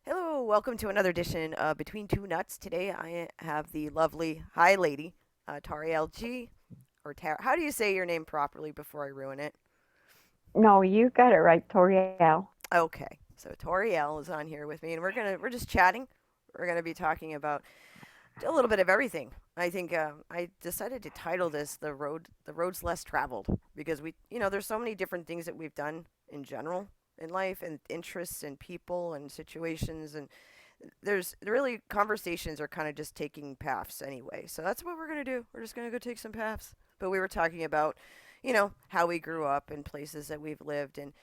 Hello, welcome to another edition of Between Two Nuts. Today I have the lovely Hi Lady, Tauriel G, how do you say your name properly before I ruin it? No, you got it right, Tauriel. Okay, so Tauriel is on here with me, and we're just chatting. We're gonna be talking about a little bit of everything. I think I decided to title this the roads less traveled because there's so many different things that we've done in general in life and interests and people and situations and there's really conversations are kind of just taking paths anyway. So that's what we're going to do. We're just going to go take some paths. But we were talking about, how we grew up and places that we've lived and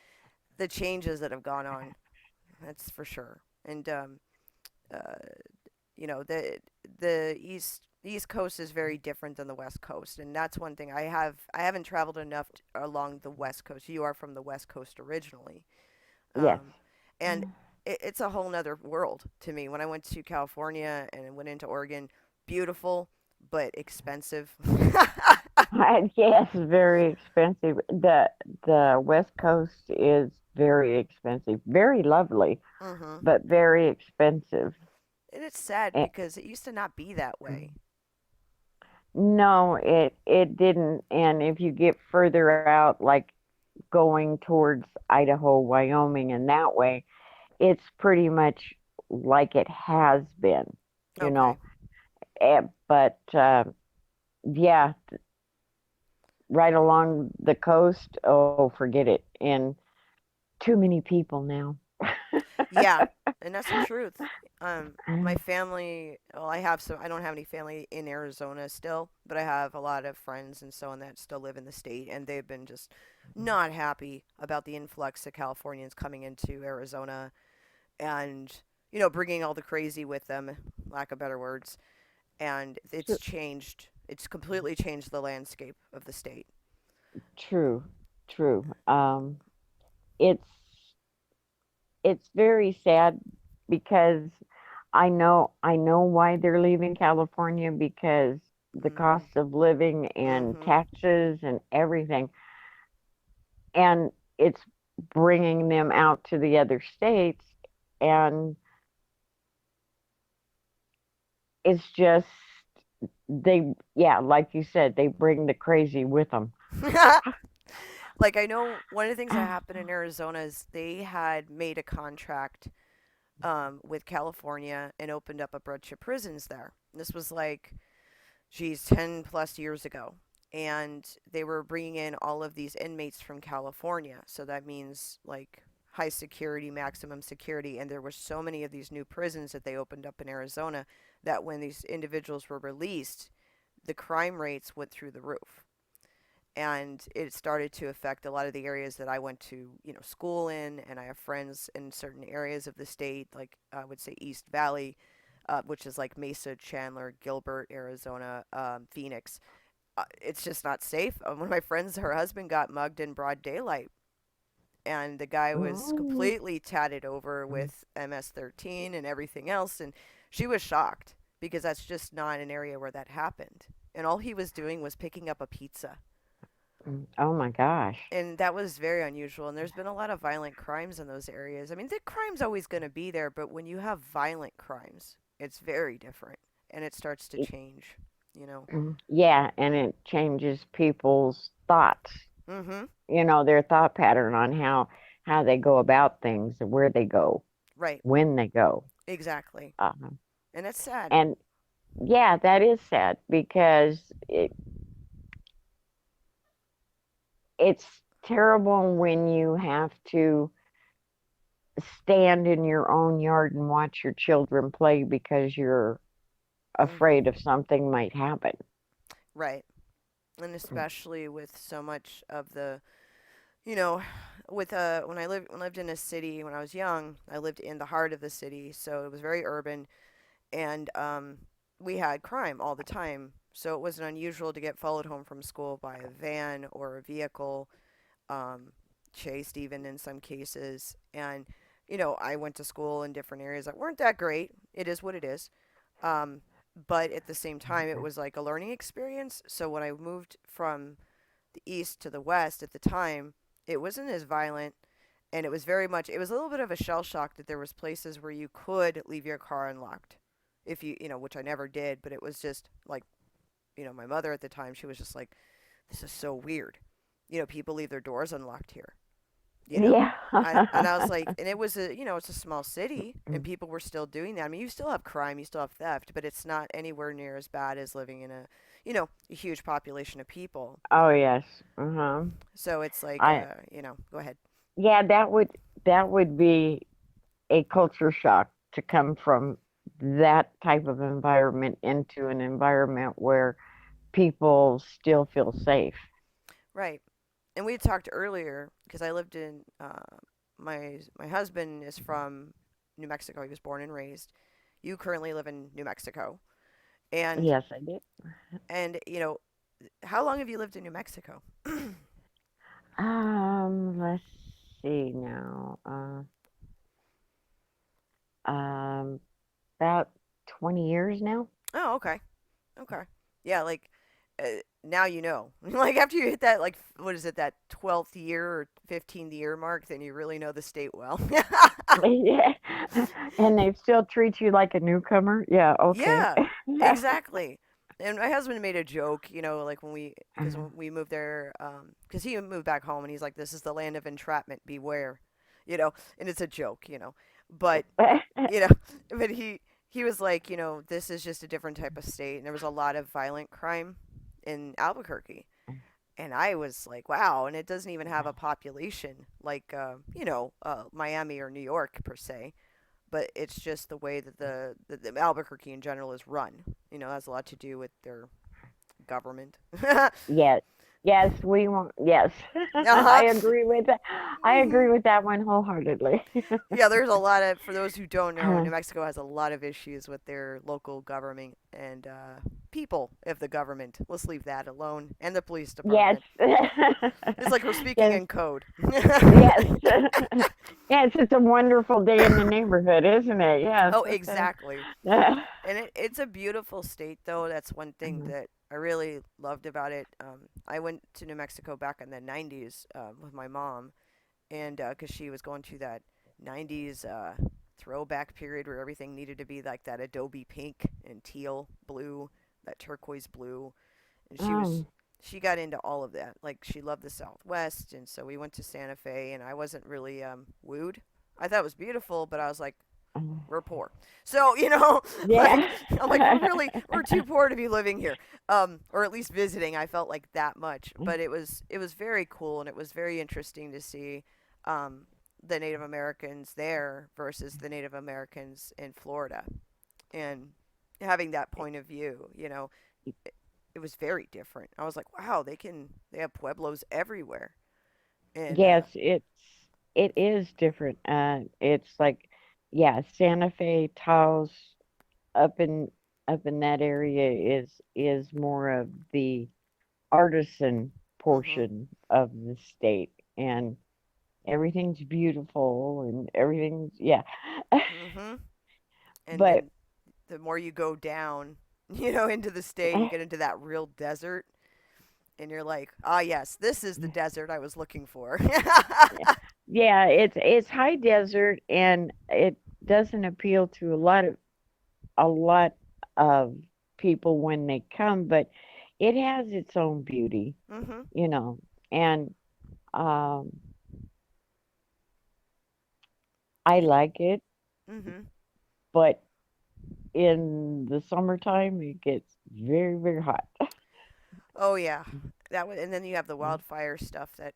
the changes that have gone on. That's for sure. And uh, the East Coast is very different than the West Coast, and that's one thing I haven't traveled enough along the West Coast. You are from the West Coast originally, Yes. um, and it's a whole nother world to me. When I went to California and went into Oregon, beautiful but expensive. Yes, very expensive. The West Coast is very expensive. Very lovely, hmm but very expensive. And it's sad Eh, because it used to not be that way. No, it didn't. And if you get further out, like going towards Idaho, Wyoming, and that way, it's pretty much like it has been, you Okay. know. But yeah, right along the coast, oh, forget it. And too many people now. Yeah, and that's the truth. My family, well, I don't have any family in Arizona still, but I have a lot of friends and so on that still live in the state, and they've been just not happy about the influx of Californians coming into Arizona and, bringing all the crazy with them, lack of better words, and it's completely changed the landscape of the state. True, true. It's it's very sad because I know why they're leaving California because the Mhm. cost of living and Mhm. taxes and everything, and it's bringing them out to the other states, and it's just yeah, like you said, they bring the crazy with them. Like I know one of the things that happened in Arizona is they had made a contract with California and opened up a bunch of prisons there. This was like, geez, 10 plus years ago. And they were bringing in all of these inmates from California. So that means like high security, maximum security. And there were so many of these new prisons that they opened up in Arizona that when these individuals were released, the crime rates went through the roof and it started to affect a lot of the areas that I went to, school in, and I have friends in certain areas of the state, like I would say East Valley, which is like Mesa, Chandler, Gilbert, Arizona, Phoenix. It's just not safe. One of my friends, her husband got mugged in broad daylight, and the guy was Oh, completely tatted over with MS-13 and everything else, and she was shocked because that's just not an area where that happened. And all he was doing was picking up a pizza, oh my gosh. and that was very unusual. And there's been a lot of violent crimes in those areas. I mean, the crime's always going to be there, but when you have violent crimes, it's very different, and it starts to change. You know. Yeah, and it changes people's thoughts, Mm-hmm. their thought pattern on how they go about things and where they go, Right. when they go. Exactly. Um, And that's sad. and yeah, that is sad because it's terrible when you have to stand in your own yard and watch your children play because you're Mm-hmm. afraid of something might happen. Right. And especially with so much of the, you know, with when I lived in a city when I was young, I lived in the heart of the city, so it was very urban, and we had crime all the time. So it wasn't unusual to get followed home from school by a van or a vehicle, um, chased even in some cases. And I went to school in different areas that weren't that great. It is what it is. Um, but at the same time, it was like a learning experience. So when I moved from the east to the west at the time, it wasn't as violent, And it was very much, it was a little bit of a shell shock that there was places where you could leave your car unlocked. If you know, which I never did, but it was just like, my mother at the time, she was just like, this is so weird. People leave their doors unlocked here. you know Yeah. and I was like, and it was it's a small city and people were still doing that. I mean, you still have crime, you still have theft, but it's not anywhere near as bad as living in a huge population of people. Oh yes. Uh-huh. So it's like, I go ahead. Yeah, that would be a culture shock to come from that type of environment into an environment where people still feel safe. Right. And we had talked earlier because I lived in my husband is from New Mexico. He was born and raised. You currently live in New Mexico. and Yes, I did. and how long have you lived in New Mexico? Let's see now. Um, about 20 years now. Oh, okay. Okay. Yeah, like now like after you hit that, like, what is it, that 12th year or 15th year mark, then you really know the state well. Yeah. And they still treat you like a newcomer. Yeah, okay. Yeah, exactly. And my husband made a joke, like because when we moved there, because he moved back home, and he's like, "This is the land of entrapment. Beware," and it's a joke, but you know, but he was like, this is just a different type of state, and there was a lot of violent crime in Albuquerque, and I was like, wow, and it doesn't even have a population like, Miami or New York per se, but it's just the way that the Albuquerque in general is run. It has a lot to do with their government. Yes. Yes, we want, yes. Uh-huh. I agree with that. I agree with that one wholeheartedly. Yeah, there's a lot of, for those who don't know, New Mexico has a lot of issues with their local government and people of the government. Let's leave that alone. And the police Yes. department. It's like we're speaking Yes. in code. Yes. Yes, it's a wonderful day in the neighborhood, isn't it? Yes. Oh, exactly. And it's a beautiful state, though. That's one thing Mhm. that I really loved about it. I went to New Mexico back in the 90s with my mom, and because she was going through that 90s throwback period where everything needed to be like that adobe pink and teal blue, that turquoise blue, and Um, she got into all of that. Like, she loved the Southwest, and so we went to Santa Fe, and I wasn't really wooed. I thought it was beautiful, but I was like, we're poor. So, yeah. like, I'm like, we're too poor to be living here. Or at least visiting. I felt like that much, but it was very cool, and it was very interesting to see the Native Americans there versus the Native Americans in Florida, and having that point of view, it was very different. I was like, wow, they have pueblos everywhere. And Yes, it is different. It's like, yeah, Santa Fe, Taos, up in up in that area is more of the artisan mhm. portion of the state, and everything's beautiful and everything's, yeah. Mhm. And But then the more you go down, into the state, you get into that real desert, and you're like, ah, yes, this is the desert I was looking for. yeah, it's high desert, and it doesn't appeal to a lot of people when they come, but it has its own beauty, Mhm. you know. And um, I like it, Mhm. but in the summertime it gets very, very hot. Oh yeah, and then you have the wildfire stuff that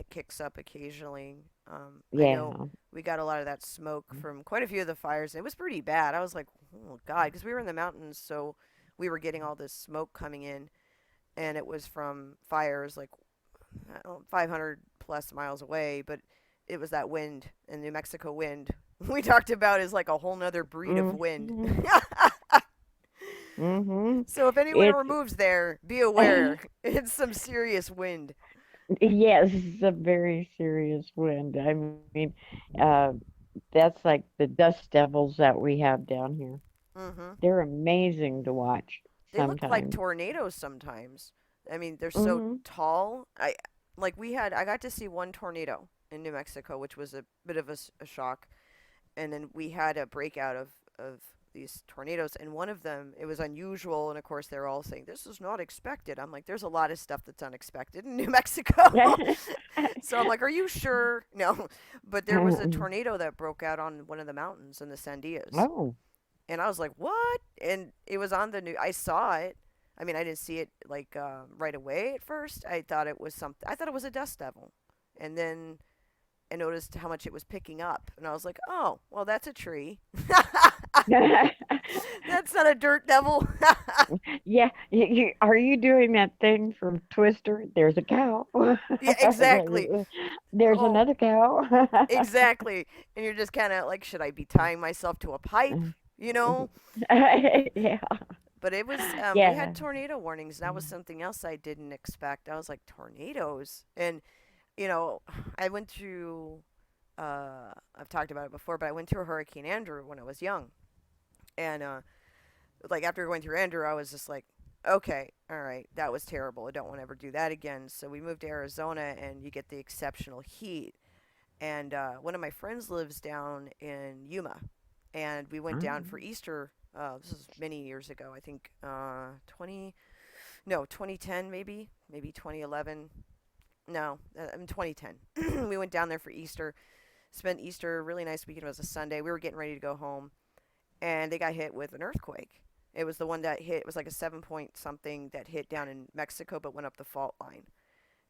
kicks up occasionally. I know Yeah. we got a lot of that smoke from quite a few of the fires. And it was pretty bad. I was like, oh god, because we were in the mountains, so we were getting all this smoke coming in, and it was from fires like, 500 plus miles away. But it was that wind, and New Mexico wind we talked about is like a whole nother breed of wind. Hmm. Hmm. So if anyone It's ever moves there, be aware. It's some serious wind. yes, it's a very serious wind. I mean, uh, that's like the dust devils that we have down here. Hmm. They're amazing to watch They look like sometimes. tornadoes sometimes. I mean, they're so Hmm. tall. I got to see one tornado in New Mexico, which was a bit of a shock. And then we had a breakout of these tornadoes, and one of them, it was unusual, and of course they're all saying this is not expected. I'm like, there's a lot of stuff that's unexpected in New Mexico. So I'm like, are you sure? No. But there was a tornado that broke out on one of the mountains in the Sandias, Oh. and I was like, what? And it was on the news. I saw it. I mean, I didn't see it like right away at first. I thought it was something. I thought it was a dust devil, and then I noticed how much it was picking up, and I was like, oh, well, that's a tree. That's not a dirt devil. Yeah, are you doing that thing from Twister? There's a cow. Yeah, exactly. There's Oh, another cow. exactly. And you're just kind of like, should I be tying myself to a pipe? You know? Yeah, But it was, we yeah. had tornado warnings. And that was something else I didn't expect. I was like, tornadoes? And, you know, I went through, I've talked about it before, but I went through a Hurricane Andrew when I was young. And, like, after going through Andrew, I was just like, okay, all right, that was terrible. I don't want to ever do that again. So we moved to Arizona, and you get the exceptional heat. And one of my friends lives down in Yuma, and we went down for Mm. Easter. This is many years ago. I think 2010 maybe 2011. No, in 2010. We went down there for Easter. Spent Easter, really nice weekend. It was a Sunday. We were getting ready to go home, and they got hit with an earthquake. It was the one that hit. It was like a 7 point something that hit down in Mexico, but went up the fault line.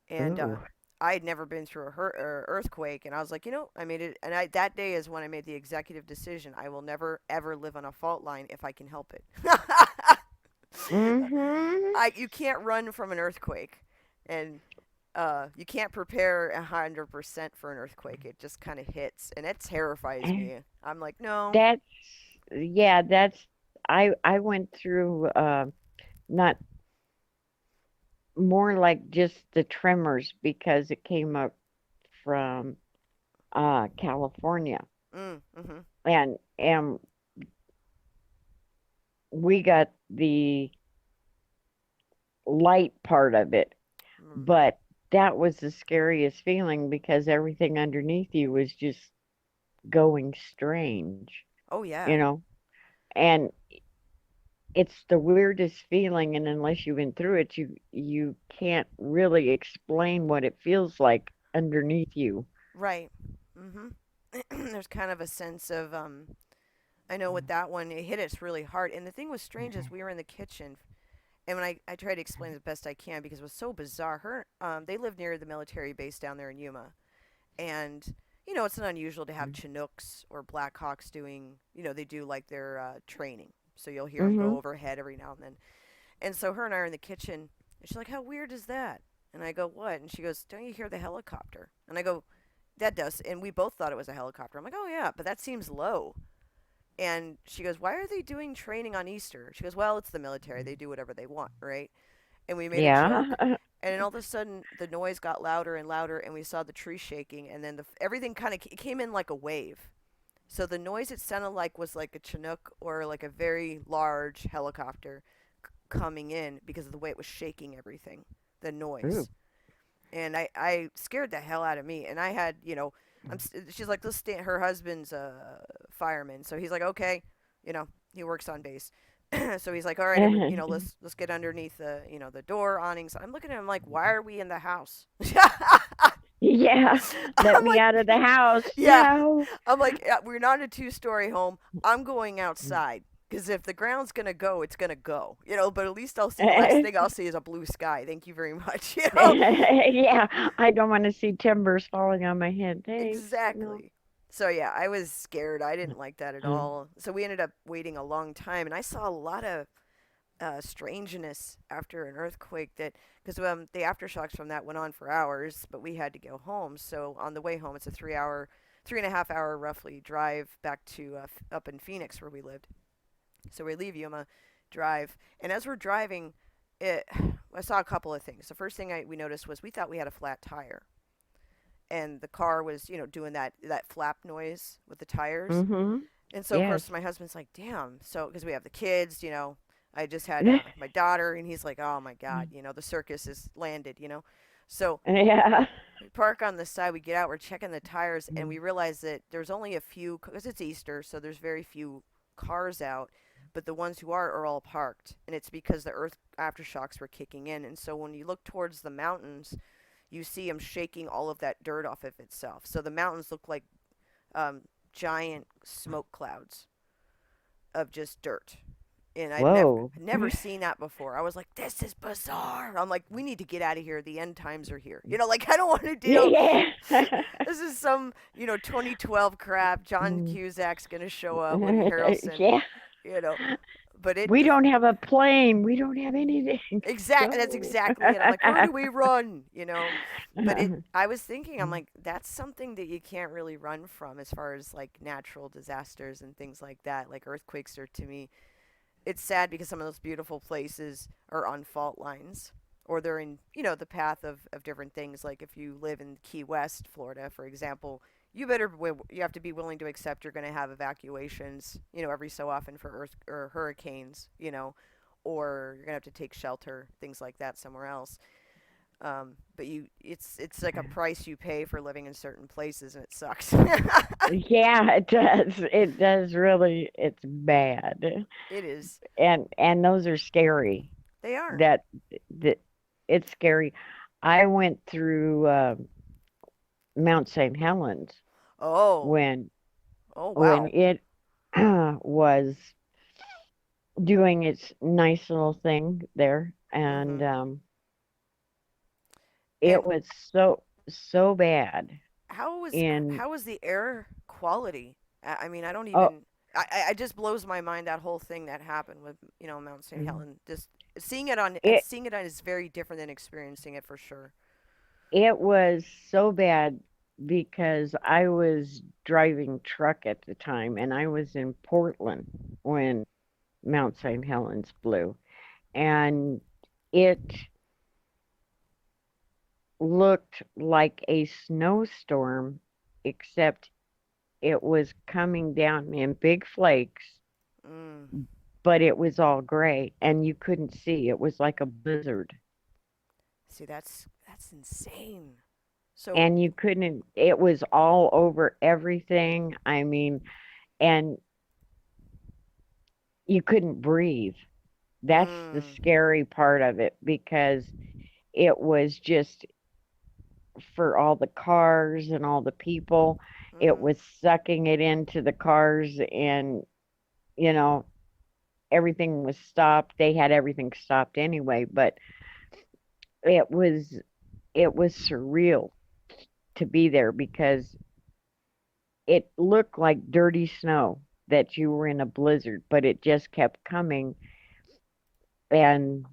And Ooh. I had never been through a earthquake, and I was like, I made it. And that day is when I made the executive decision: I will never ever live on a fault line if I can help it. Mm-hmm. You can't run from an earthquake, and you can't prepare 100% for an earthquake. It just kind of hits, and it terrifies me. I'm like, no. That's yeah, that's I went through not more like just the tremors because it came up from California, Mm-hmm. and we got the light part of it, Mm-hmm. but that was the scariest feeling because everything underneath you was just going strange, Oh you yeah. know. And it's the weirdest feeling, and unless you've been through it, you can't really explain what it feels like underneath you. Right. Mm-hmm. There's kind of a sense of I know with that one, it hit us really hard. And the thing was strange is we were in the kitchen, and when I tried to explain it the best I can because it was so bizarre. They live near the military base down there in Yuma, and it's not unusual to have Chinooks or Blackhawks doing, they do like their training. So you'll hear them Mm-hmm. go overhead every now and then. And so her and I are in the kitchen, and she's like, "How weird is that?" And I go, "What?" And she goes, "Don't you hear the helicopter?" And I go, "That does." And we both thought it was a helicopter. I'm like, "Oh yeah, but that seems low." And she goes, "Why are they doing training on Easter?" She goes, "Well, it's the military. They do whatever they want, right?" And we made a joke. Yeah. And then all of a sudden, the noise got louder and louder, and we saw the tree shaking. And then everything kind of came in like a wave. So the noise it sounded like was like a Chinook or like a very large helicopter coming in because of the way it was shaking everything, the Ooh. noise. And I scared the hell out of me. And I had, she's like, let's stand. Her husband's a fireman, so he's like, okay, he works on base. So he's like, all right, let's get underneath the door awnings. I'm looking at him like, why are we in the house? Yeah. Let I'm me like, out of the house yeah. now. I'm like, "Yeah, we're not a two-story home. I'm going outside. Because if the ground's gonna go, it's gonna go, But at least I'll see. The last thing I'll see is a blue sky. Thank you very much, Yeah, I don't want to see timbers falling on my head. Thanks. No. Exactly. So yeah, I was scared. I didn't like that at all. So we ended up waiting a long time, and I saw a lot of strangeness after an earthquake. That because the aftershocks from that went on for hours, but we had to go home. So on the way home, it's a 3 hour, 3.5 hour roughly drive back to up in Phoenix where we lived. So we leave Yuma, drive, and as we're driving, it I saw a couple of things. The first thing we noticed was we thought we had a flat tire, and the car was doing that flap noise with the tires. Mm-hmm. And so of Yes. course my husband's like, damn. So because we have the kids, I just had my daughter, and he's like, oh my god, the circus is landed. So Yeah. we park on the side, we get out, we're checking the tires, and we realize that there's only a few, because it's Easter, so there's very few cars out, but the ones who are all parked. And it's because the earth aftershocks were kicking in. And so when you look towards the mountains, you see them shaking all of that dirt off of itself. So the mountains look like um, giant smoke clouds of just dirt. And I'd never Whoa. never seen that before. I was like, "This is bizarre." I'm like, "We need to get out of here. The end times are here." Like I don't want to deal. Yeah. This is some 2012 crap. John Mm. Cusack's gonna show up. Woody Harrelson. Yeah. You know, but it We don't have a plane. We don't have anything. That's Go. exactly it. I'm like, where do we run? But I was thinking, I'm like, that's something that you can't really run from as far as like natural disasters and things like that. Like earthquakes are to me, it's sad because some of those beautiful places are on fault lines or they're in, the path of different things. Like if you live in Key West, Florida, for example, you have to be willing to accept you're going to have evacuations, every so often for earth or hurricanes, or you're going to have to take shelter, things like that somewhere else. But it's like a price you pay for living in certain places, and it sucks. Yeah, it does. It does really. It's bad. It is. And those are scary. They are. That that it's scary. I went through Mount St. Helens Oh. when Oh when wow. it was doing its nice little thing there, and Mhm. it And was so bad in how was the air quality? I mean, I don't oh even. I just blows my mind that whole thing that happened with Mount St. Helen. Just it seeing it on is very different than experiencing it for sure. it was so bad because I was driving truck at the time and I was in Portland when Mount St. Helens blew, and it looked like a snowstorm, except it was coming down in big flakes, Mm. but it was all gray and you couldn't see. It was like a blizzard. See, that's insane. So, And you couldn't, it was all over everything. I mean, and you couldn't breathe. That's the mm, scary part of it because it was just for all the cars and all the people, it mhm, was sucking it into the cars, and you know, everything was stopped. They had everything stopped anyway, but it was it was surreal to be there because it looked like dirty snow that you were in a blizzard, but it just kept coming. And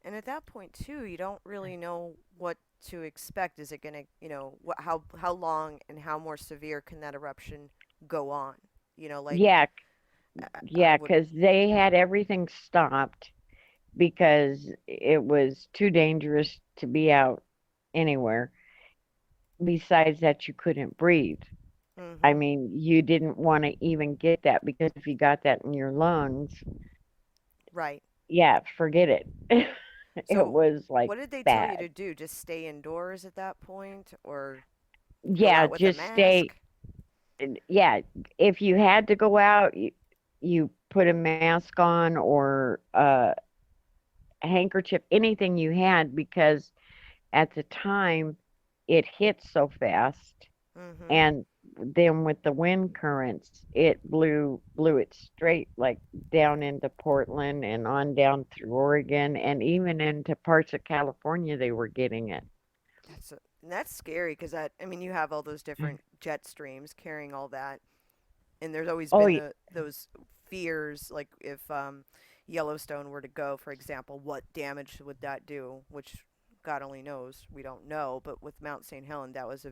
and at that point too, you don't really know what to expect. Is it gonna, how long and how more severe can that eruption go on? Like yeah, I yeah, would. because they had everything stopped because it was too dangerous to be out anywhere. Besides that, you couldn't breathe. I Mhm. mean, you didn't want to even get that because if you got that in your lungs, Right. yeah, forget it. It So, was like what did they tell you bad. to do? Just stay indoors at that point, or go Yeah, out with a just stay. mask? Yeah, if you had to go out, you put a mask on or a handkerchief, anything you had, because at the time it hit so fast, Mhm. and then with the wind currents, it blew it straight like down into Portland and on down through Oregon and even into parts of California they were getting it. And that's scary because I mean, you have all those different jet streams carrying all that, and there's always Oh, been those fears, like if Yellowstone were to go, for example, what damage would that do? Which God only knows. We don't know. But with Mount St. Helen, that was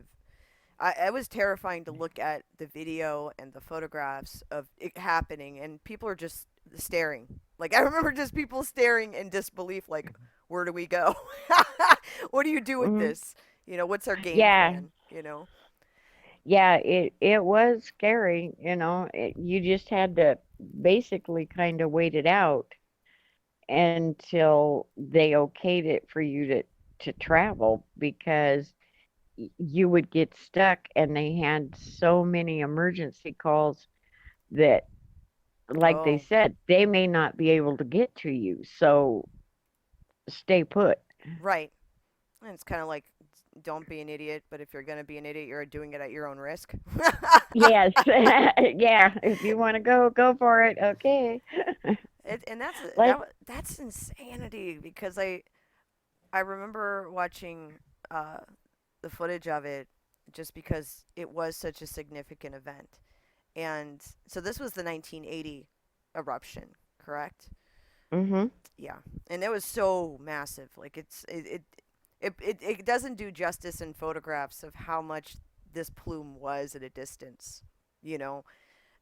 it was terrifying to look at the video and the photographs of it happening, and people are just staring. Like I remember just people staring in disbelief, like, where do we go? What do you do with mhm. this? What's our game Yeah, plan? yeah, it was scary, you just had to basically kind of wait it out. until they okayed it for you to travel because you would get stuck and they had so many emergency calls that like they Oh, said they may not be able to get to you, so stay put. right. And it's kind of like, don't be an idiot, but if you're going to be an idiot, you're doing it at your own risk. Yes. Yeah, if you want to go, go for it. Okay. And Like, that's insanity because I remember watching uh, the footage of it just because it was such a significant event. And so this was the 1980 eruption, correct? mhm. Yeah, and it was so massive. Like it doesn't do justice in photographs of how much this plume was at a distance, you know,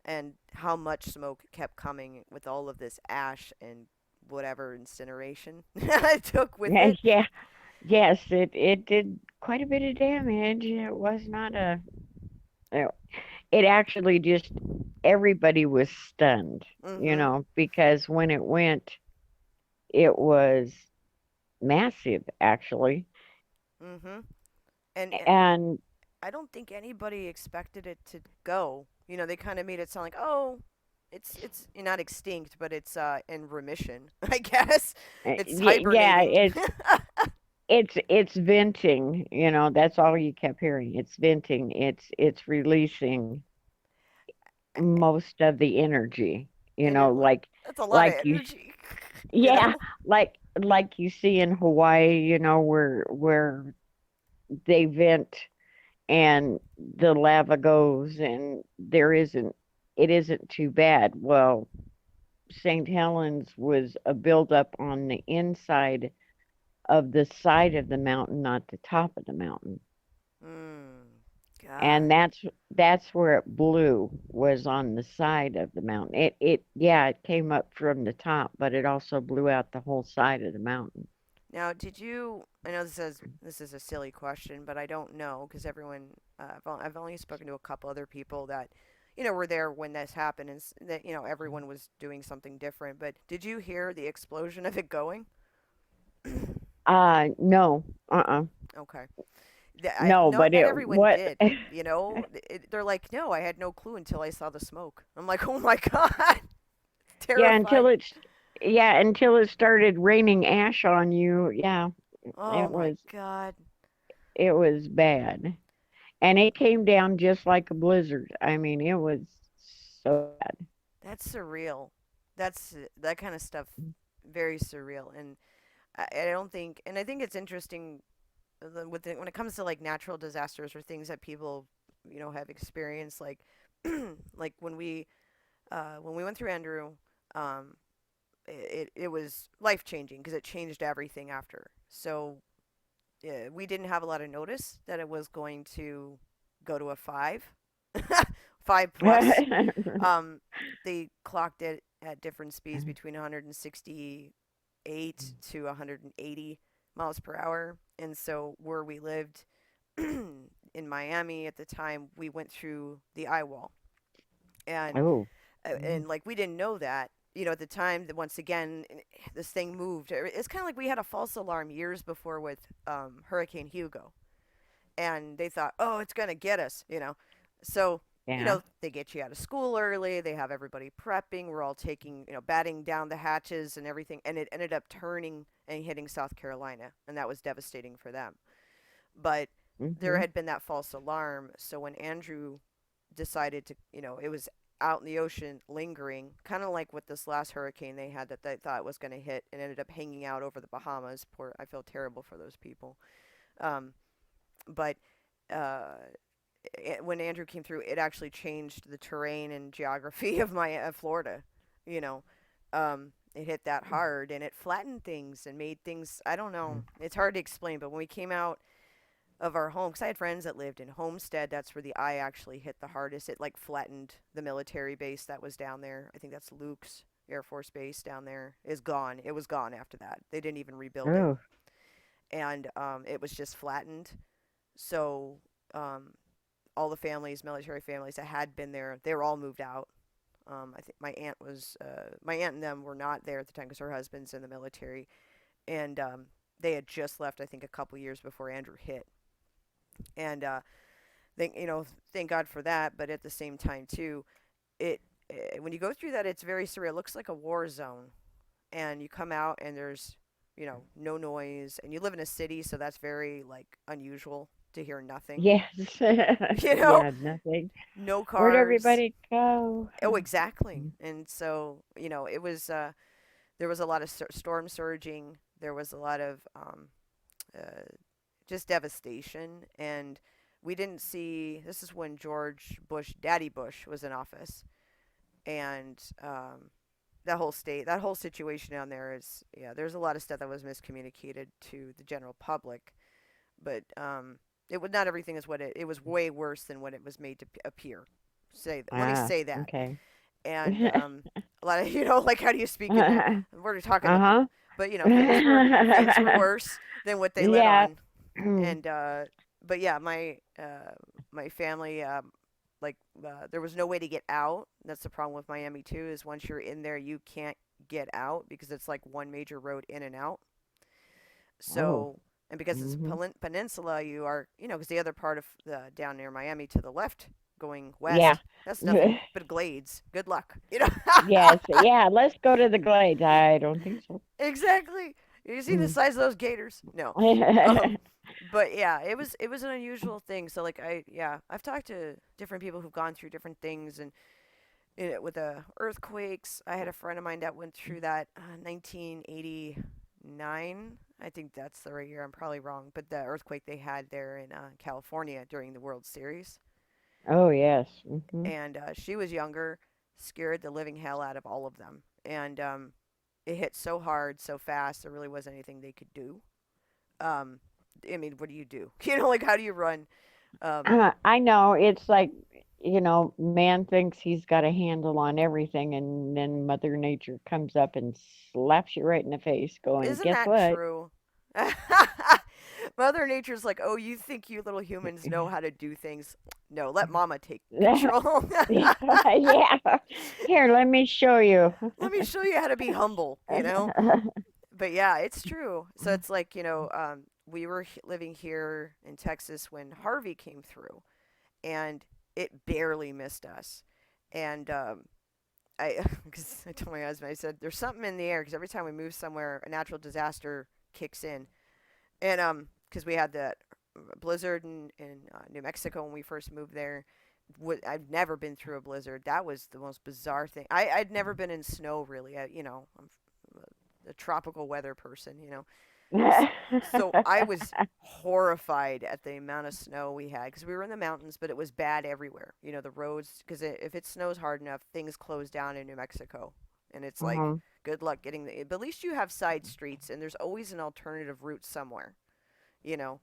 and how much smoke kept coming with all of this ash and whatever incineration it took with Yeah, it. yeah. Yes, it did quite a bit of damage. It was not a uh, it actually just everybody was stunned, Mhm. because when it went, it was massive actually. Mhm. And And I don't think anybody expected it to go. You know, they kind of made it sound like, "Oh, it's not extinct, but it's in remission." I guess it's yeah, hibernating. it's venting, that's all you kept hearing. It's venting. It's releasing most of the energy, And it like that's a lot of like you energy, you yeah, know. like you see in Hawaii, where they vent and the lava goes and it isn't too bad. Well, St. Helens was a buildup on the inside of the side of the mountain, not the top of the mountain. Mm, And God, that's where it blew, was on the side of the mountain. It yeah, it came up from the top, but it also blew out the whole side of the mountain. now did you? I know this is a silly question, but I don't know because everyone I've only spoken to a couple other people that were there when this happened, and that everyone was doing something different. But did you hear the explosion of it going? No. Uh-uh. Okay. No, Not but not it everyone what did. They're like, no, I had no clue until I saw the smoke. I'm like, oh my god, it's yeah, terrifying. until it started raining ash on you. Yeah, Oh it my was god, it was bad. And it came down just like a blizzard. I mean, it was so bad. that's surreal. That's that kind of stuff, very surreal. And I don't think, and I think it's interesting when it comes to like natural disasters or things that people have experienced, like like when we went through Andrew. Um, it was life changing because it changed everything after. So we didn't have a lot of notice that it was going to go to a five, 5 plus. Um, they clocked it at different speeds between 168 to 180 miles per hour, and so where we lived in Miami at the time, we went through the eye wall, and Oh. like we didn't know that at the time that once again this thing moved. It's kind of like we had a false alarm years before with Hurricane Hugo, and they thought, oh, it's gonna get us, so Yeah. they get you out of school early, they have everybody prepping, we're all taking, batting down the hatches and everything, and it ended up turning and hitting South Carolina, and that was devastating for them. But there Mhm. had been that false alarm, so when Andrew decided to, it was out in the ocean lingering, kind of like with this last hurricane they had that they thought was going to hit and ended up hanging out over the Bahamas. Poor, I feel terrible for those people. Um, but uh, when Andrew came through, it actually changed the terrain and geography of my Florida. You know, it hit that hard and it flattened things and made things. I don't know. It's hard to explain, but when we came out of our home, because I had friends that lived in Homestead. That's where the eye actually hit the hardest. It like flattened the military base that was down there. I think that's Luke's Air Force Base down there is gone. It was gone after that. They didn't even rebuild it, Oh. and it was just flattened. So um, all the families, military families that had been there, they were all moved out. I think my aunt and them were not there at the time because her husband's in the military, and they had just left. I think a couple years before Andrew hit, and thank God for that. But at the same time too, it when you go through that, it's very surreal. It looks like a war zone, and you come out and there's no noise, and you live in a city, so that's very like unusual to hear nothing. Yes. You know, Yeah, nothing. no Where'd cars. everybody go? Oh, exactly. And so it was there was a lot of storm surging. There was a lot of uh, just devastation, and we didn't see. This is when George Bush, Daddy Bush, was in office, and that whole situation down there is, yeah. There's a lot of stuff that was miscommunicated to the general public, but it was not everything is what it was way worse than what it was made to appear. Let me Ah, say that. okay. And a lot of like how do you speak in that? We're talking the, Uh-huh. but things were worse than what they let Yeah. on. And but yeah, my family like there was no way to get out. That's the problem with Miami too. Is once you're in there, you can't get out because it's like one major road in and out. Oh. So and because it's Hmm. peninsula, you are because the other part of the down near Miami to the left going Yeah. west, that's nothing but glades. Good luck. Yes. Yeah, let's go to the Glades. I don't think so. Exactly. You see the Mm. size of those gators? No. Um, but yeah, it was an unusual thing. So like I've talked to different people who've gone through different things, and with the earthquakes, I had a friend of mine that went through that 1989. I think that's the right year. I'm probably wrong, but the earthquake they had there in California during the World Series, Oh, yes. Hmm. and she was younger, scared the living hell out of all of them, and it hit so hard, so fast. There really wasn't anything they could do. Um, I mean, what do you do? Like how do you run? Um, I know. It's like, man thinks he's got a handle on everything, and then Mother Nature comes up and slaps you right in the face, going, isn't guess that what? true? Mother Nature's like, oh, you think you little humans know how to do things? No, let Mama take control. Yeah. Here, let me show you. Let me show you how to be humble. But yeah, it's true. So it's like, we were living here in Texas when Harvey came through, and it barely missed us. And because I told my husband, I said, there's something in the air because every time we move somewhere, a natural disaster kicks in. And because we had that blizzard in New Mexico when we first moved there. I've never been through a blizzard. That was the most bizarre thing. I'd never been in snow really. I'm a tropical weather person. So I was horrified at the amount of snow we had because we were in the mountains, but it was bad everywhere. The roads, because if it snows hard enough, things close down in New Mexico, and it's like Mhm. good luck getting the. But at least you have side streets, and there's always an alternative route somewhere. You know,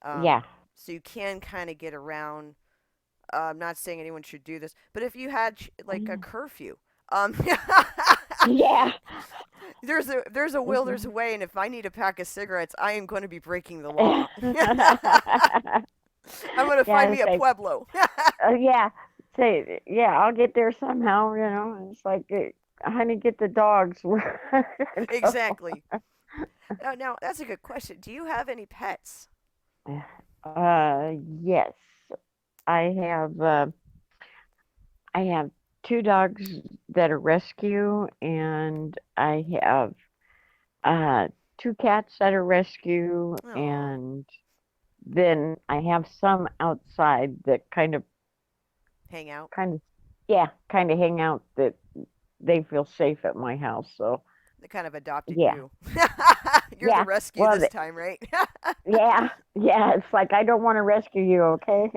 um, Yeah. so you can kind of get around. I'm not saying anyone should do this, but if you had like a curfew, um, Yeah. there's a will, there's a way, and if I need a pack of cigarettes, I am going to be breaking the law. I'm going to find Yeah, me a say, pueblo. yeah, say, yeah, I'll get there somehow, It's like, honey, get the dogs. Exactly. Now that's a good question. Do you have any pets? Yes, I have, I have two dogs that are rescue, and I have, uh, two cats that are rescue, Oh, and then I have some outside that hang out. kind of, yeah, kind of hang out that they feel safe at my house. So They kind of adopted yeah, you. You're the yeah. rescue Well, this time, right? yeah, yeah. It's like I don't want to rescue you, okay?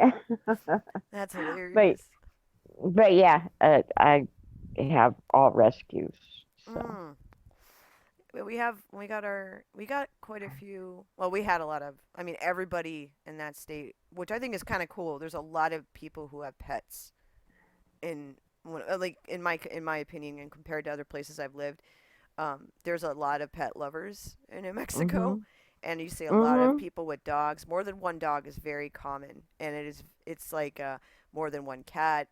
That's but hilarious. yeah, I have all rescues. So Mm. We got quite a few. Well, we had a lot of. I mean, everybody in that state, which I think is kind of cool. There's a lot of people who have pets in like in my opinion, and compared to other places I've lived. There's a lot of pet lovers in New Mexico, mhm, and you see a lot of mhm, people with dogs. More than one dog is very common, and it's like more than one cat.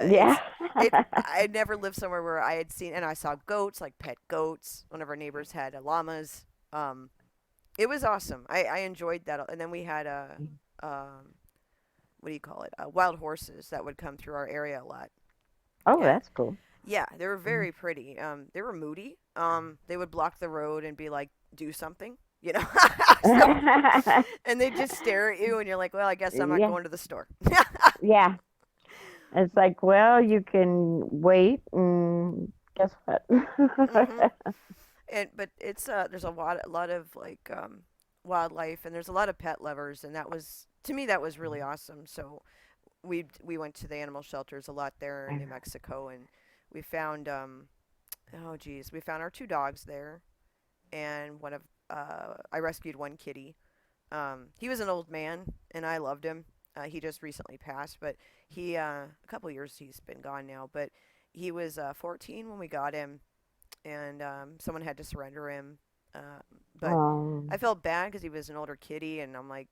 Yeah. It. I never lived somewhere where I had seen, and I saw goats, like pet goats. One of our neighbors had llamas. Um, it was awesome. I enjoyed that. And then we had what do you call it? Wild horses that would come through our area a lot. Oh, And that's cool. yeah, they were very pretty. They were moody. They would block the road and be like, "Do something," you know. So, and they just stare at you, and you're like, "Well, I guess I'm not Yeah. going to the store." Yeah. It's like, well, you can wait and guess what? Mhm. And but it's there's a lot of like wildlife, and there's a lot of pet lovers, and that was to me that was really awesome. So we went to the animal shelters a lot there in New Mexico, and we found oh geez, we found our two dogs there, and one of I rescued one kitty. He was an old man, and I loved him. He just recently passed, but he a couple years he's been gone now. But he was 14 when we got him, and someone had to surrender him. But I Um, felt bad because he was an older kitty, and I'm like,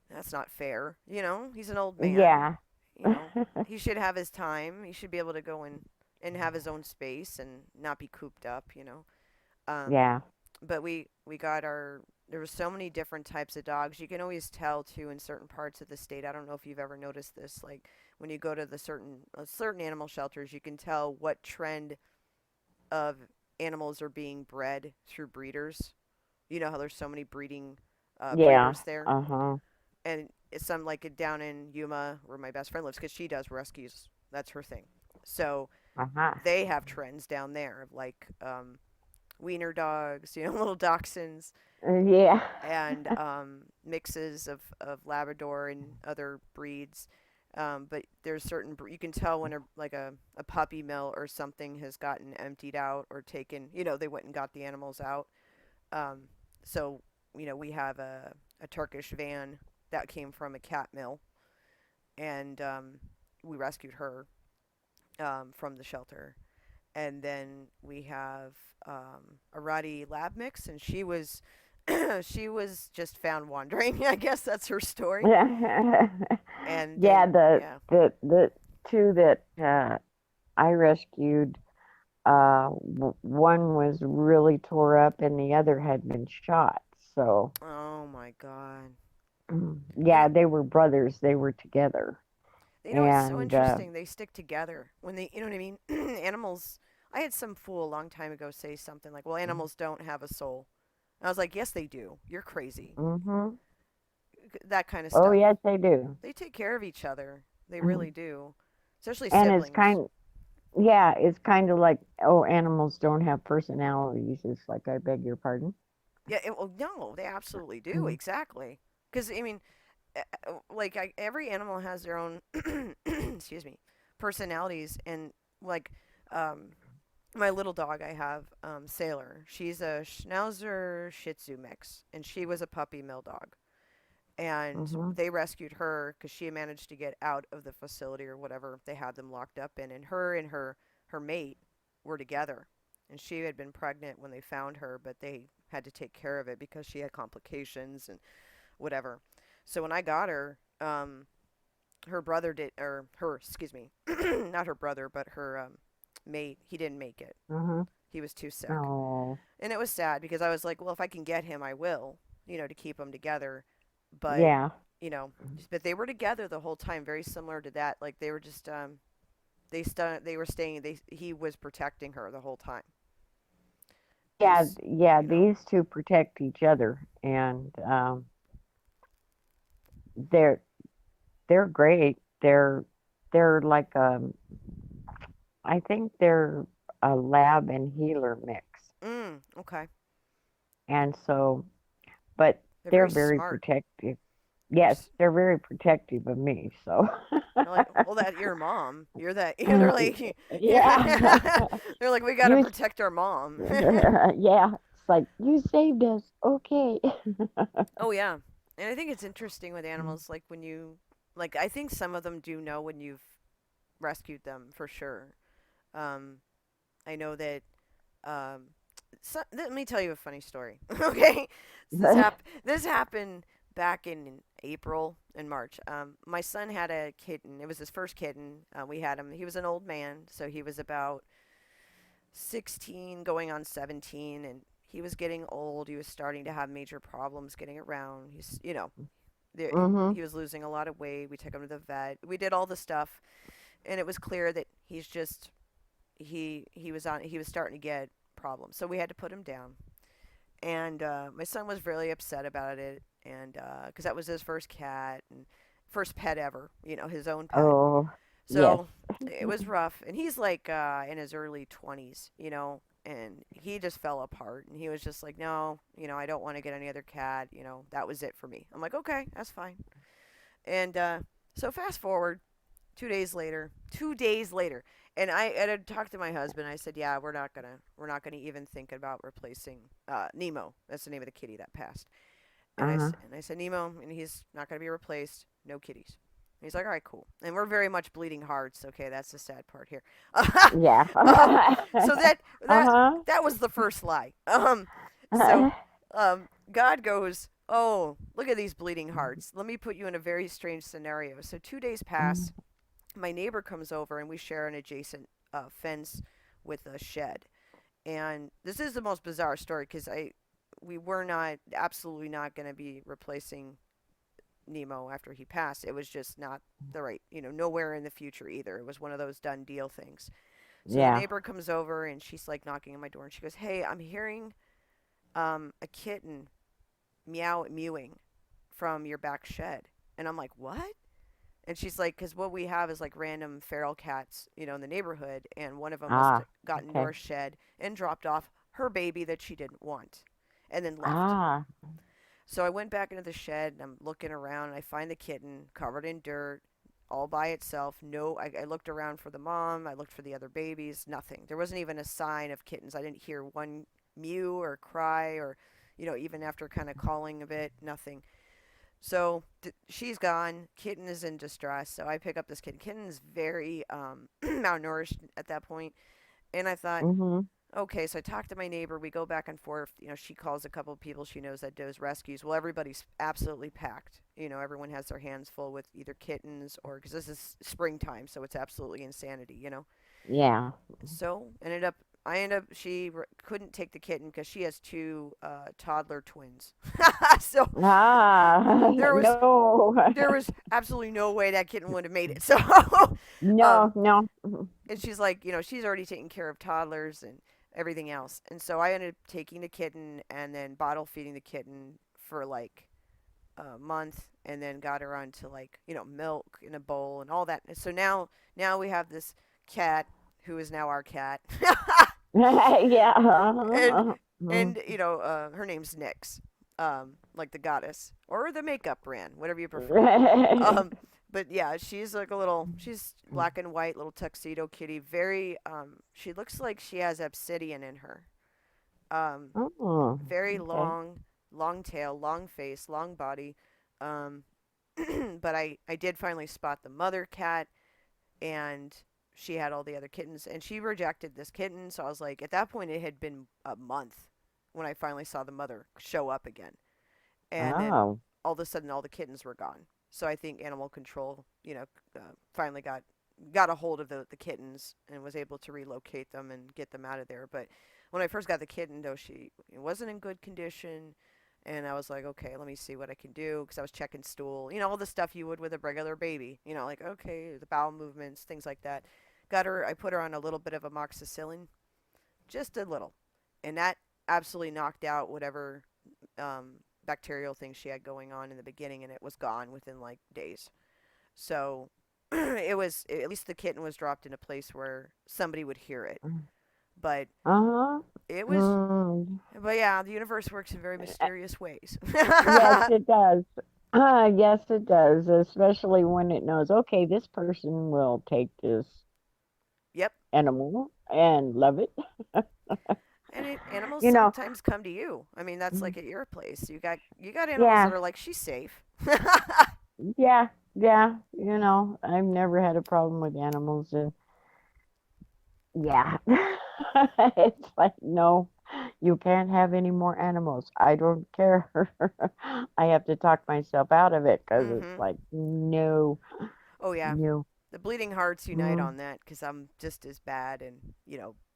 that's not fair. You know, he's an old man. yeah. You know, he should have his time. He should be able to go and have his own space and not be cooped up. You know. Um, Yeah. but we got our there were so many different types of dogs. You can always tell too in certain parts of the state. I don't know if you've ever noticed this. Like when you go to the certain animal shelters, you can tell what trend of animals are being bred through breeders. You know how there's so many breeding Yeah. breeders there, Uh-huh. and it's some like down in Yuma where my best friend lives because she does rescues. That's her thing. So Uh-huh. they have trends down there of like wiener dogs, you know, little dachshunds, Yeah. and mixes of Labrador and other breeds. But there's certain you can tell when a puppy mill or something has gotten emptied out or taken. You know, they went and got the animals out. Um, so you know we have a Turkish van that came from a cat mill, and we rescued her from the shelter. And then we have a Rottie lab mix, and she was she was just found wandering. I guess that's her story. Yeah. And Yeah, then the yeah, the the two that I rescued, one was really tore up and the other had been shot. So, oh my god. And yeah, they were brothers. They were together. you know it's so And interesting. They stick together when they, you know what I mean. Animals. I had some fool a long time ago say something like, "Well, animals don't have a soul." And I was like, "Yes, they do. You're crazy." hmm That kind of Oh, stuff. yes, they do. They take care of each other. They Mhm. really do. Especially And it's siblings. yeah, it's kind of like, oh, animals don't have personalities. It's like, I beg your pardon. Yeah, well, no, they absolutely do. Mhm. Exactly. Because I mean, like every animal has their own, excuse me, personalities, and like, um, my little dog I have, Sailor. She's a Schnauzer Shih Tzu mix, and she was a puppy mill dog. And Mhm. they rescued her because she managed to get out of the facility or whatever they had them locked up in. And her mate were together, and she had been pregnant when they found her, but they had to take care of it because she had complications and whatever. So when I got her, her brother did, or her, excuse me, not her brother, but her mate. He didn't make it. Mhm. He was too sick, Oh, and it was sad because I was like, well, if I can get him, I will, you know, to keep them together. But yeah. you know, but they were together the whole time, very similar to that. Like they were just they were staying. They he was protecting her the whole time. Yeah, Is yeah, you know. these two protect each other, and they're they're great. They're like I think they're a lab and healer mix, Okay. and so, but They're they're very very smart. protective. They're Yes, they're very protective of me. So, they're like, well, that your mom. You're that. They're like, yeah, they're like, we gotta you, protect our mom. yeah, it's like you saved us. Okay. Oh yeah, and I think it's interesting with animals. Like when you, like, I think some of them do know when you've rescued them for sure. Um, I know that. Let me tell you a funny story. Okay, so this happened back in April and March. My son had a kitten. It was his first kitten. We had him. He was an old man, so he was about 16, going on 17, and he was getting old. He was starting to have major problems getting around. Mhm. He was losing a lot of weight. We took him to the vet. We did all the stuff, and it was clear that he was starting to get problems. So we had to put him down. And my son was really upset about it, and because that was his first cat and first pet ever, his own pet. Oh, yes. So it was rough, and he's like in his early 20s, and he just fell apart, and he was just like, no, I don't want to get any other cat, that was it for me. I'm like, okay, that's fine. And so fast forward 2 days later, 2 days later, and I had talked to my husband. I said, yeah, we're not gonna even think about replacing Nemo. That's the name of the kitty that passed. Uh-huh. And I said, Nemo, and he's not gonna be replaced. No kitties. And he's like, all right, cool. And we're very much bleeding hearts. Okay, that's the sad part here. Yeah. um, so that Uh-huh. that was the first lie. So God goes, oh, look at these bleeding hearts. Let me put you in a very strange scenario. So 2 days pass. My neighbor comes over, and we share an adjacent fence with a shed. And this is the most bizarre story because we were not absolutely not going to be replacing Nemo after he passed. It was just not the right, nowhere in the future either. It was one of those done deal things. So the Yeah. neighbor comes over, and she's like knocking on my door, and she goes, "Hey, I'm hearing a kitten mewing from your back shed." And I'm like, "What?" And she's like, "Because what we have is like random feral cats, in the neighborhood, and one of them must Ah, have gotten into okay. our shed and dropped off her baby that she didn't want, and then left." Ah. So I went back into the shed, and I'm looking around, and I find the kitten covered in dirt, all by itself. No, I looked around for the mom. I looked for the other babies. Nothing. There wasn't even a sign of kittens. I didn't hear one mew or cry or, even after kind of calling a bit, nothing. So she's gone. Kitten is in distress. So I pick up this kitten. Kitten is very malnourished at that point, and I thought, Mhm. okay, so I talked to my neighbor. We go back and forth. She calls a couple of people she knows that does rescues. Well, everybody's absolutely packed. Everyone has their hands full with either kittens or because this is springtime, so it's absolutely insanity. Yeah. So she couldn't take the kitten because she has two toddler twins. So Ah, there was no. there was absolutely no way that kitten would have made it. So No, um, no. and she's like, she's already taking care of toddlers and everything else. And so I ended up taking the kitten and then bottle feeding the kitten for like a month and then got her onto like, milk in a bowl and all that. And so now we have this cat who is now our cat. Yeah. and Uh-huh. her name's Nyx. Like the goddess or the makeup brand, whatever you prefer. Mhm. Um, but yeah, she's black and white, little tuxedo kitty. Very, she looks like she has obsidian in her. Um, Oh, very okay. long tail, long face, long body. Um, but I did finally spot the mother cat, and she had all the other kittens, and she rejected this kitten. So I was like, at that point, it had been a month when I finally saw the mother show up again, and then Oh. all of a sudden all the kittens were gone. So I think animal control, finally got a hold of the kittens and was able to relocate them and get them out of there. But when I first got the kitten, though, she wasn't in good condition. And I was like, okay, let me see what I can do because I was checking stool, all the stuff you would with a regular baby, like, okay, the bowel movements, things like that. I put her on a little bit of amoxicillin, just a little. And that absolutely knocked out whatever bacterial thing she had going on in the beginning, and it was gone within like days. So it was at least the kitten was dropped in a place where somebody would hear it. But Uh-huh. it was, Mm. but yeah, the universe works in very mysterious ways. Yes, it does. Yes, it does, especially when it knows, okay, this person will take this Yep. animal and love it. And animals You know, sometimes come to you. I mean, that's like at your place. You got animals that yeah, are like she's safe. yeah, yeah. I've never had a problem with animals. And yeah, it's like, no. You can't have any more animals. I don't care. I have to talk myself out of it because it's Mm-hmm. like, no, Oh yeah, no. the bleeding hearts unite Mm, on that because I'm just as bad, and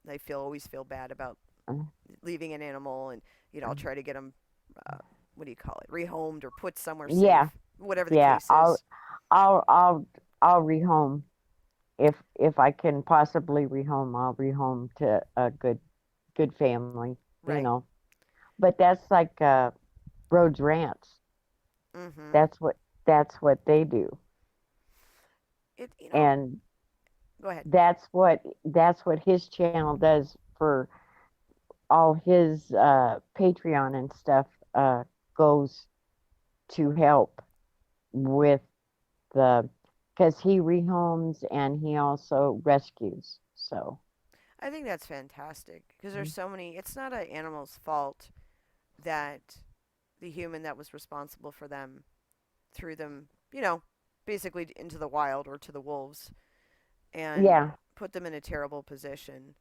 I feel always feel bad about mm, leaving an animal, and I'll try to get them, uh, what do you call it, rehomed or put somewhere yeah, safe, whatever the yeah. case is. I'll, I'll, I'll rehome if I can possibly rehome. I'll rehome to a good family. You Right. know, but that's like Rhodes Ranch. Mm-hmm. That's what they do, It. and Go ahead. that's what his channel does for all his Patreon and stuff. Goes to help with the because he rehomes and he also rescues. So I think that's fantastic because there's so many. It's not an animal's fault that the human that was responsible for them threw them, basically into the wild or to the wolves and yeah, put them in a terrible position.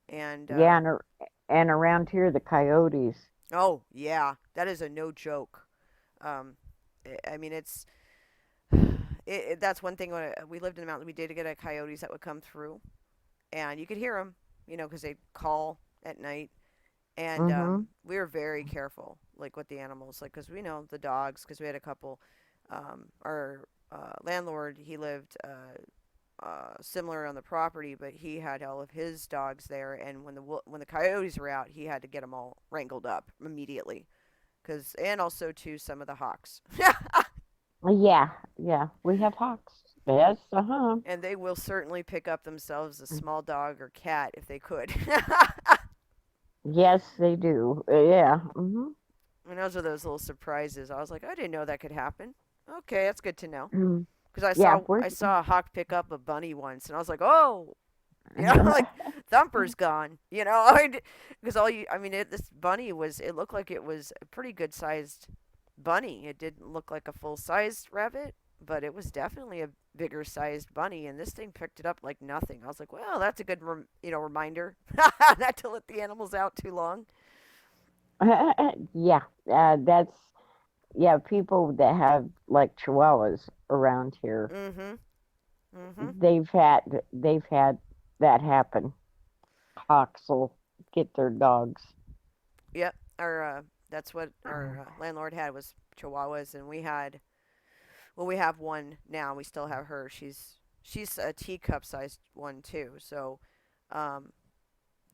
And yeah, and around here the coyotes. oh yeah, that is a no joke. Um, I mean, that's one thing. When we lived in the mountains, we did get a coyotes that would come through, and you could hear them, because they call at night. And Mm-hmm. we were very careful, like with the animals, like because we know the dogs, because we had a couple. Our landlord, he lived similar on the property, but he had all of his dogs there, and when the coyotes were out, he had to get them all wrangled up immediately, and also to some of the hawks. Yeah, yeah. We have hawks. Yes, uh-huh. And they will certainly pick up themselves a small dog or cat if they could. Yes, they do. Yeah. Mm-hmm. And those are those little surprises. I was like, I didn't know that could happen. Okay, that's good to know. Mm. Because I Yeah, saw I saw a hawk pick up a bunny once, and I was like, oh, like Thumper's gone. Because this bunny it looked like it was a pretty good sized bunny. It didn't look like a full sized rabbit, but it was definitely a bigger sized bunny, and this thing picked it up like nothing. I was like, well, that's a good reminder not to let the animals out too long. yeah. That's yeah. People that have like Chihuahuas around here, Mm-hmm. Mm-hmm. they've had that happen. Hawks will get their dogs. Yep. That's what our landlord had was Chihuahuas, and we have one now. We still have her. She's a teacup sized one too. So, um,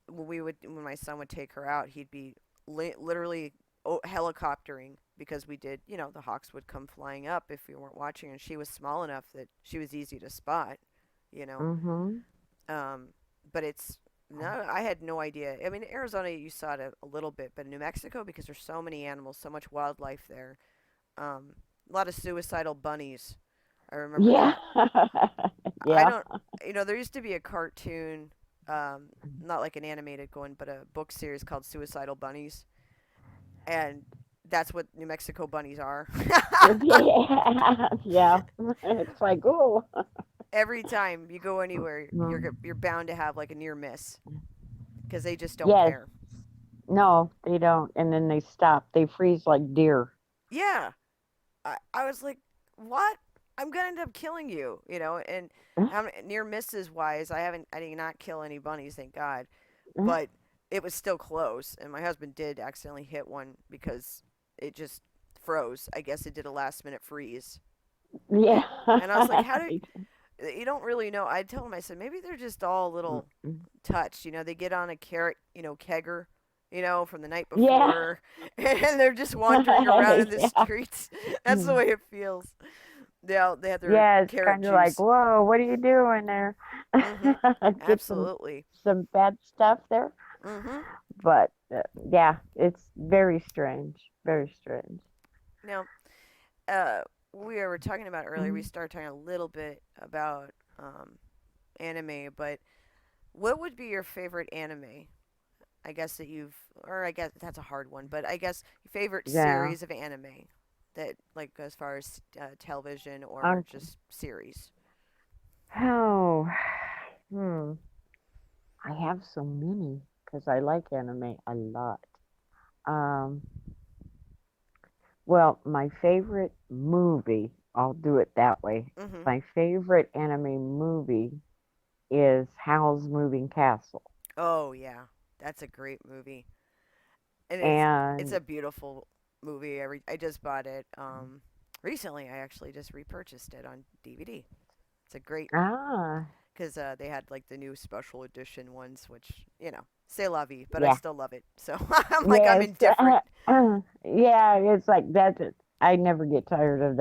when my son would take her out, he'd be literally helicoptering because we did. The hawks would come flying up if we weren't watching, and she was small enough that she was easy to spot. You know, Mm-hmm. um, but it's no, I had no idea. I mean, Arizona, you saw it a little bit, but in New Mexico, because there's so many animals, so much wildlife there, um, a lot of suicidal bunnies. I remember Yeah. that. I Yeah. don't, there used to be a cartoon, not like an animated one, but a book series called Suicidal Bunnies, and that's what New Mexico bunnies are. Yeah. Yeah. It's like, oh. Every time you go anywhere, Mm. you're bound to have like a near miss because they just don't Yes. care. No, they don't. And then they stop. They freeze like deer. Yeah, I was like, what? I'm gonna end up killing you, and near misses wise, I did not kill any bunnies, thank God, but it was still close, and my husband did accidentally hit one because it just froze. I guess it did a last minute freeze, Yeah. and I was like, how do you don't really know? I told him, I said maybe they're just all a little touched. They get on a carrot, kegger, from the night Yeah. before, and they're just wandering around in the Yeah. streets. That's the way it feels. They have their Yeah, it's carrot kind of like, juice. whoa, what are you doing there? Mm-hmm. Get Absolutely. some bad stuff there. Mm-hmm. But yeah, it's very strange. Very strange. Now, uh, we were talking about earlier. We Mm. started talking a little bit about anime, but what would be your favorite anime? I guess or I guess that's a hard one, but I guess your favorite Yeah. series of anime that, like, as far as television or Okay. just series. Oh, hmm. I have so many. because I like anime a lot. Um, well, my favorite movie, I'll do it that way. Mhm. My favorite anime movie is Howl's Moving Castle. Oh yeah, that's a great movie, and it's And a beautiful movie. I just bought it recently. I actually just repurchased it on DVD. It's a great ah, because they had like the new special edition ones, which say la vie, but I yeah, still love it. So I'm like I'm yes, indifferent. yeah, it's like that's it. I never get tired of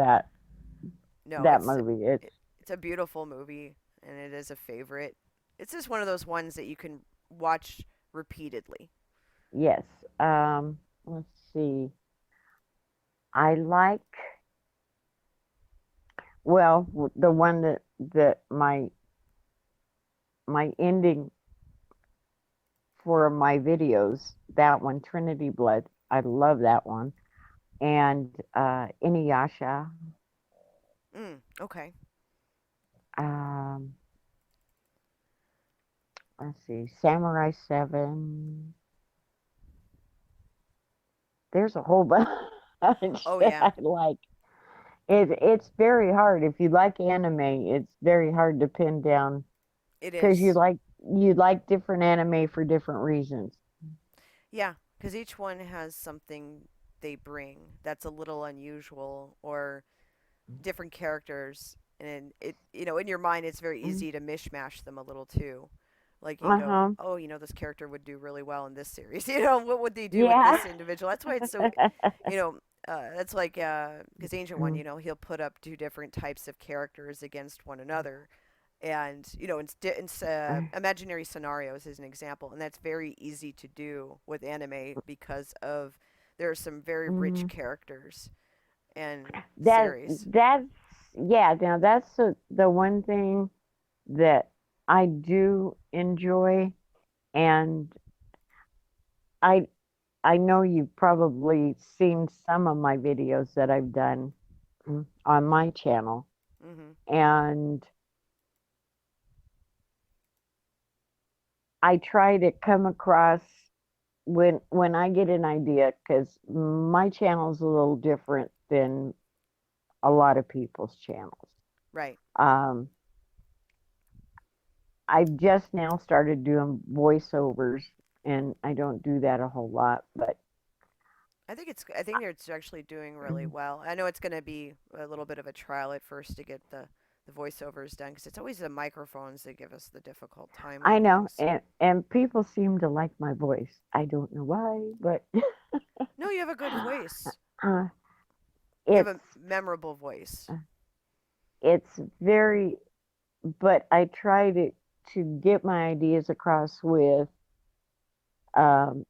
No, that movie. It's it's a beautiful movie, and it is a favorite. It's just one of those ones that you can watch repeatedly. yes. Let's see. I like the one that my ending for my videos, that one, Trinity Blood. I love that one. And Inuyasha. Okay. Um, let's see, Samurai 7. There's a whole bunch Oh that yeah, I like. It's very hard. If you like anime, it's very hard to pin down it because is. you like different anime for different reasons. Yeah, because each one has something they bring that's a little unusual or different characters, and in your mind it's very Mm. easy to mishmash them a little too. Like you can go, Uh-huh. oh, this character would do really well in this series. What would they do with Yeah. this individual? That's why it's so, you know, that's like because Ancient One, he'll put up two different types of characters against one another, and it's imaginary scenarios is an example, and that's very easy to do with anime because of there are some very rich Mm. characters and That series. that's yeah, now that's the one thing that I do enjoy, and I I know you've probably seen some of my videos that I've done on my channel, Mhm. and I try to come across when I get an idea because my channel is a little different than a lot of people's channels. Right. Um, I've just now started doing voiceovers, and I don't do that a whole lot, but I think it's actually doing really well. I know it's going to be a little bit of a trial at first to get the voiceovers done because it's always the microphones that give us the difficult time with I know, things. and people seem to like my voice. I don't know why, but No, you have a good voice. uh, You have a it's memorable voice. it's very. But I try to get my ideas across with um,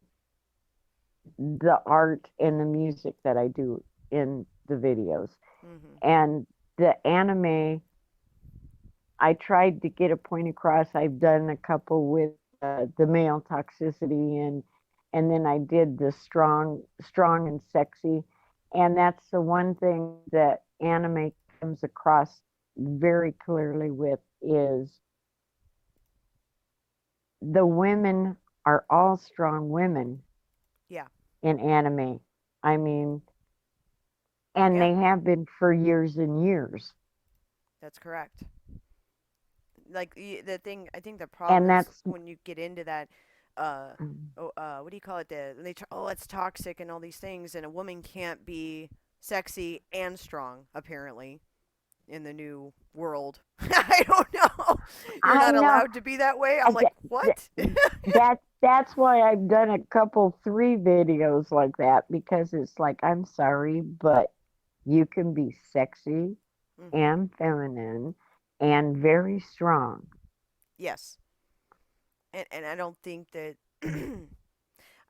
the art and the music that I do in the videos. Mhm. And the anime, I tried to get a point across. I've done a couple with the male toxicity, and then I did the strong and sexy. And that's the one thing that anime comes across very clearly with is the women are all strong women Yeah. in anime. I mean, and Yeah. they have been for years and years. That's correct. Like the thing, I think the problem And is that's when you get into that. What do you call it? It's toxic and all these things, and a woman can't be sexy and strong apparently in the new world. I don't know. You're I not know allowed to be that way. I'm I, like, what? that's why I've done a couple 3 videos like that because it's like I'm sorry, but you can be sexy Mhm. and feminine and very strong. Yes. And I don't think that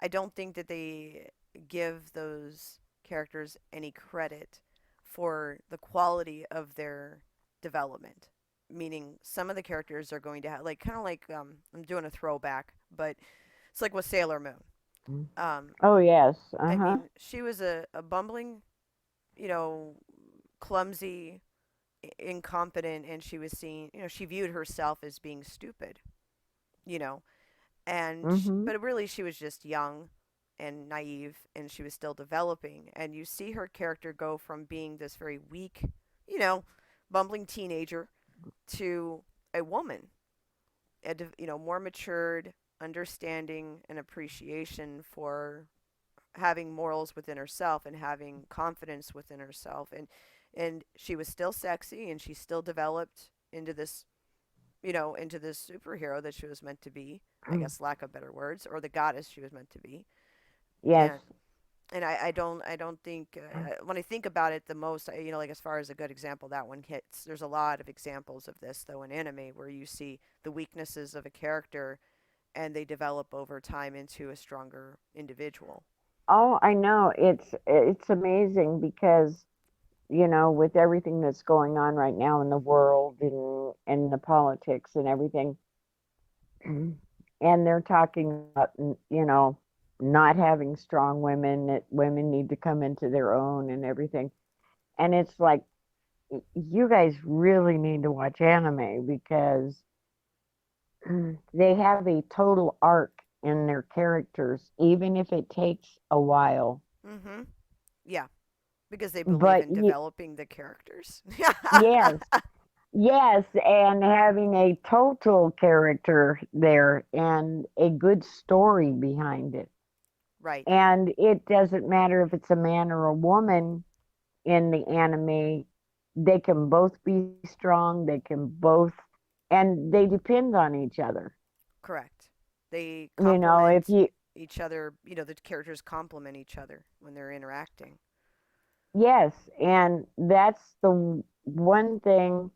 I don't think that they give those characters any credit for the quality of their development. Meaning, some of the characters are going to have, like, kind of like, I'm doing a throwback, but it's like with Sailor Moon. Um, Oh yes, I uh-huh. mean, she was a bumbling, you know, clumsy, incompetent, and she was seen, she viewed herself as being stupid, you know, Mhm. But really she was just young and naive, and she was still developing, and you see her character go from being this very weak, you know, bumbling teenager to a woman, more matured, understanding and appreciation for having morals within herself and having confidence within herself, and she was still sexy, and she still developed into this, into this superhero that she was meant to be, I guess, lack of better words, or the goddess she was meant to be. Yes. And I don't think, when I think about it the most, like, as far as a good example, that one hits. There's a lot of examples of this though in anime where you see the weaknesses of a character and they develop over time into a stronger individual. Oh, I know. It's amazing because, with everything that's going on right now in the world and the politics and everything, and they're talking about, not having strong women, that women need to come into their own and everything. And it's like, you guys really need to watch anime because they have a total arc in their characters, even if it takes a while. Mm-hmm. Yeah, because they believe But in developing the characters. yes, yes, and having a total character there and a good story behind it. Right. And it doesn't matter if it's a man or a woman in the anime, they can both be strong, they can both, and they depend on each other. Correct. They If complement you, each other. The characters complement each other when they're interacting. yes, and that's the one thing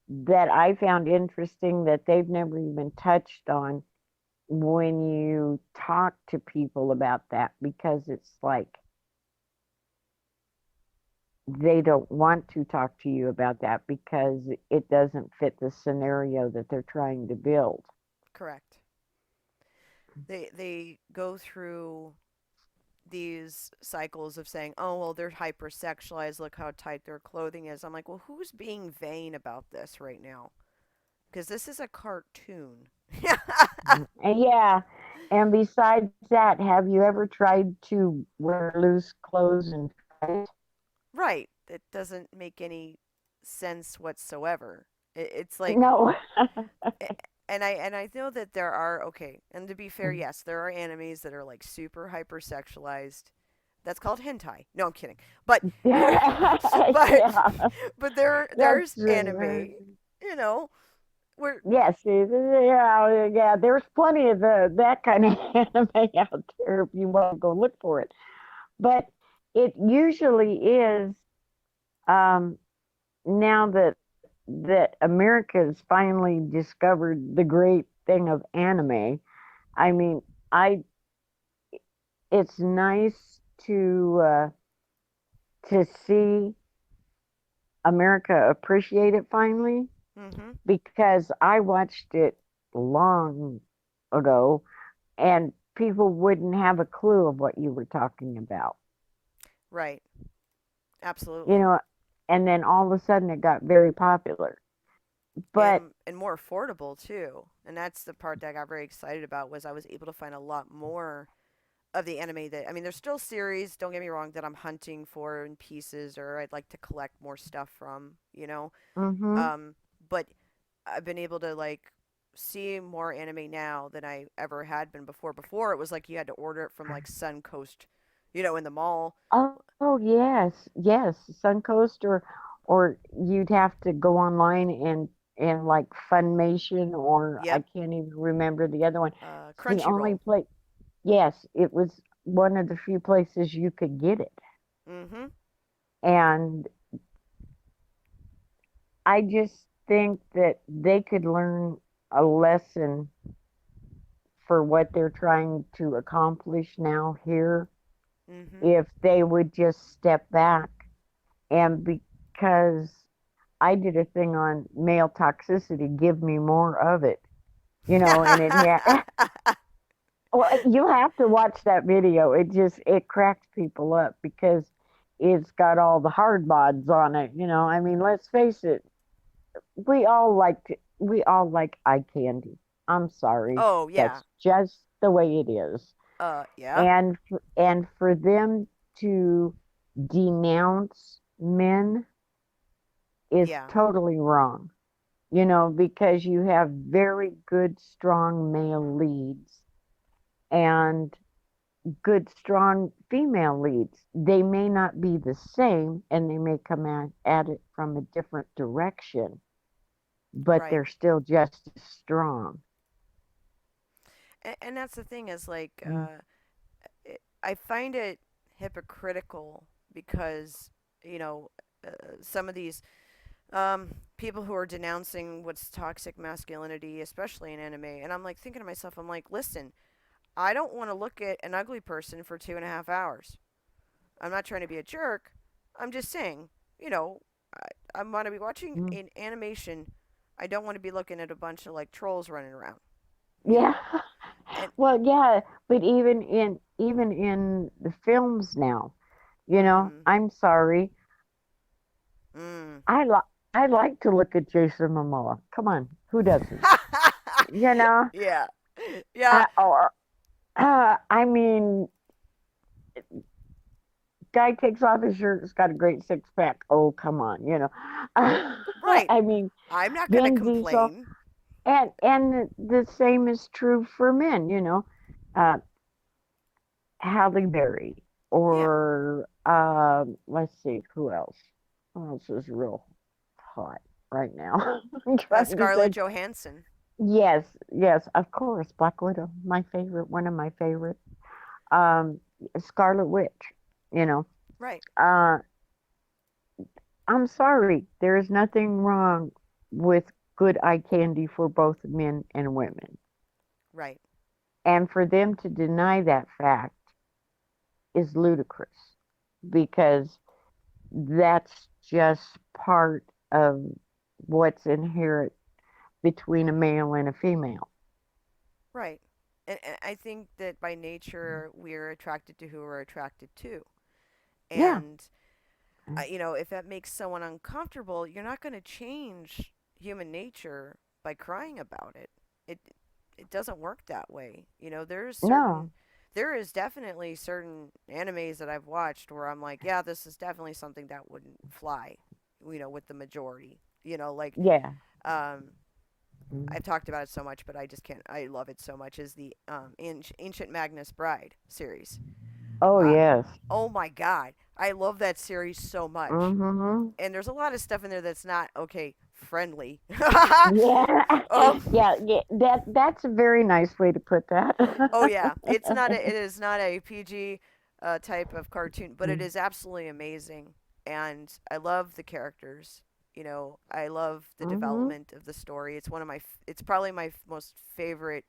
that I found interesting that they've never even touched on when you talk to people about that, because it's like they don't want to talk to you about that because it doesn't fit the scenario that they're trying to build. Correct. They go through these cycles of saying, "Oh, well, they're hypersexualized. Look how tight their clothing is." I'm like, "Well, who's being vain about this right now? Because this is a cartoon." And yeah, and besides that, have you ever tried to wear loose clothes and try it? Right. It doesn't make any sense whatsoever. It's like, No. and I know that there are, okay, and to be fair, yes, there are animes that are like super hypersexualized. That's called hentai. No, I'm kidding. But but Yeah, but that's there's anime, you know, where yes, yeah, yeah. There's plenty of that kind of anime out there if you want to go look for it. But it usually is, um, now that America has finally discovered the great thing of anime. I mean, I it's nice to see America appreciate it finally, mhm. because I watched it long ago and people wouldn't have a clue of what you were talking about. Right. You Absolutely. know, and then all of a sudden it got very popular. But And more affordable too. And that's the part that I got very excited about, was I was able to find a lot more of the anime that, I mean, there's still series, don't get me wrong, that I'm hunting for in pieces, or I'd like to collect more stuff from. mhm. Um but I've been able to, like, see more anime now than I ever had been before. Before it was like you had to order it from like Suncoast, in the mall. Oh yes, yes, Suncoast, or you'd have to go online and like Funimation, or I Yep. can't even remember the other one. It's the only Crunchyroll. place. Yes, it was one of the few places you could get it. Mhm. And I just think that they could learn a lesson for what they're trying to accomplish now here Mhm. if they would just step back. And because I did a thing on male toxicity, give me more of it, and it had, well, you have to watch that video. It cracks people up because it's got all the hard mods on it. I mean, let's face it, we all like eye candy. I'm sorry. Oh yeah. That's just the way it is. Yeah. And for them to denounce men is Yeah. totally wrong. Because you have very good, strong male leads and good, strong female leads. They may not be the same and they may come at it from a different direction, but Right. they're still just as strong. And that's the thing is like Mm. I find it hypocritical because you know some of these people who are denouncing what's toxic masculinity, especially in anime, and I'm like thinking to myself, I'm like, listen, I don't want to look at an ugly person for 2.5 hours. I'm not trying to be a jerk. I'm just saying, you know, I want to be watching Mm. an animation. I don't want to be looking at a bunch of like trolls running around, you Yeah. know. And Well, yeah, but even in the films now, mm-hmm. I'm sorry. Mm. I like I like to look at Jason Momoa. Come on, who doesn't? You know, Yeah. Yeah. or I mean, guy takes off his shirt, has got a great six pack. Oh, come on, Right. I mean, I'm not going to Vin Diesel, complain. and the same is true for men. Uh, Halle Berry, Yeah. or let's see, who else? Who else is real hot right now? I'm trying to Scarlett think. Johansson. Yes, yes, of course, Black Widow, my favorite, one of my favorite. Um, Scarlet Witch, you know. Right. Uh, I'm sorry, there is nothing wrong with good eye candy for both men and women. Right. And for them to deny that fact is ludicrous because that's just part of what's inherent between a male and a female. Right. And I think that by nature we're attracted to who we're attracted to. Yeah. And if that makes someone uncomfortable, you're not going to change human nature by crying about it. It it doesn't work that way. No. There is definitely certain animes that I've watched where I'm like, yeah, this is definitely something that wouldn't fly, with the majority. Like Yeah. um Mm. I've talked about it so much, but I just can't. I love it so much. Is the Ancient Magnus Bride series? Oh, Uh, yes. oh my god, I love that series so much. Mm-hmm. And there's a lot of stuff in there that's not okay friendly. Yeah. um, Yeah. Yeah. That's a very nice way to put that. oh yeah, it is not a PG type of cartoon, but it Mm. is absolutely amazing, and I love the characters. I love the Mm-hmm. development of the story. It's probably my most favorite,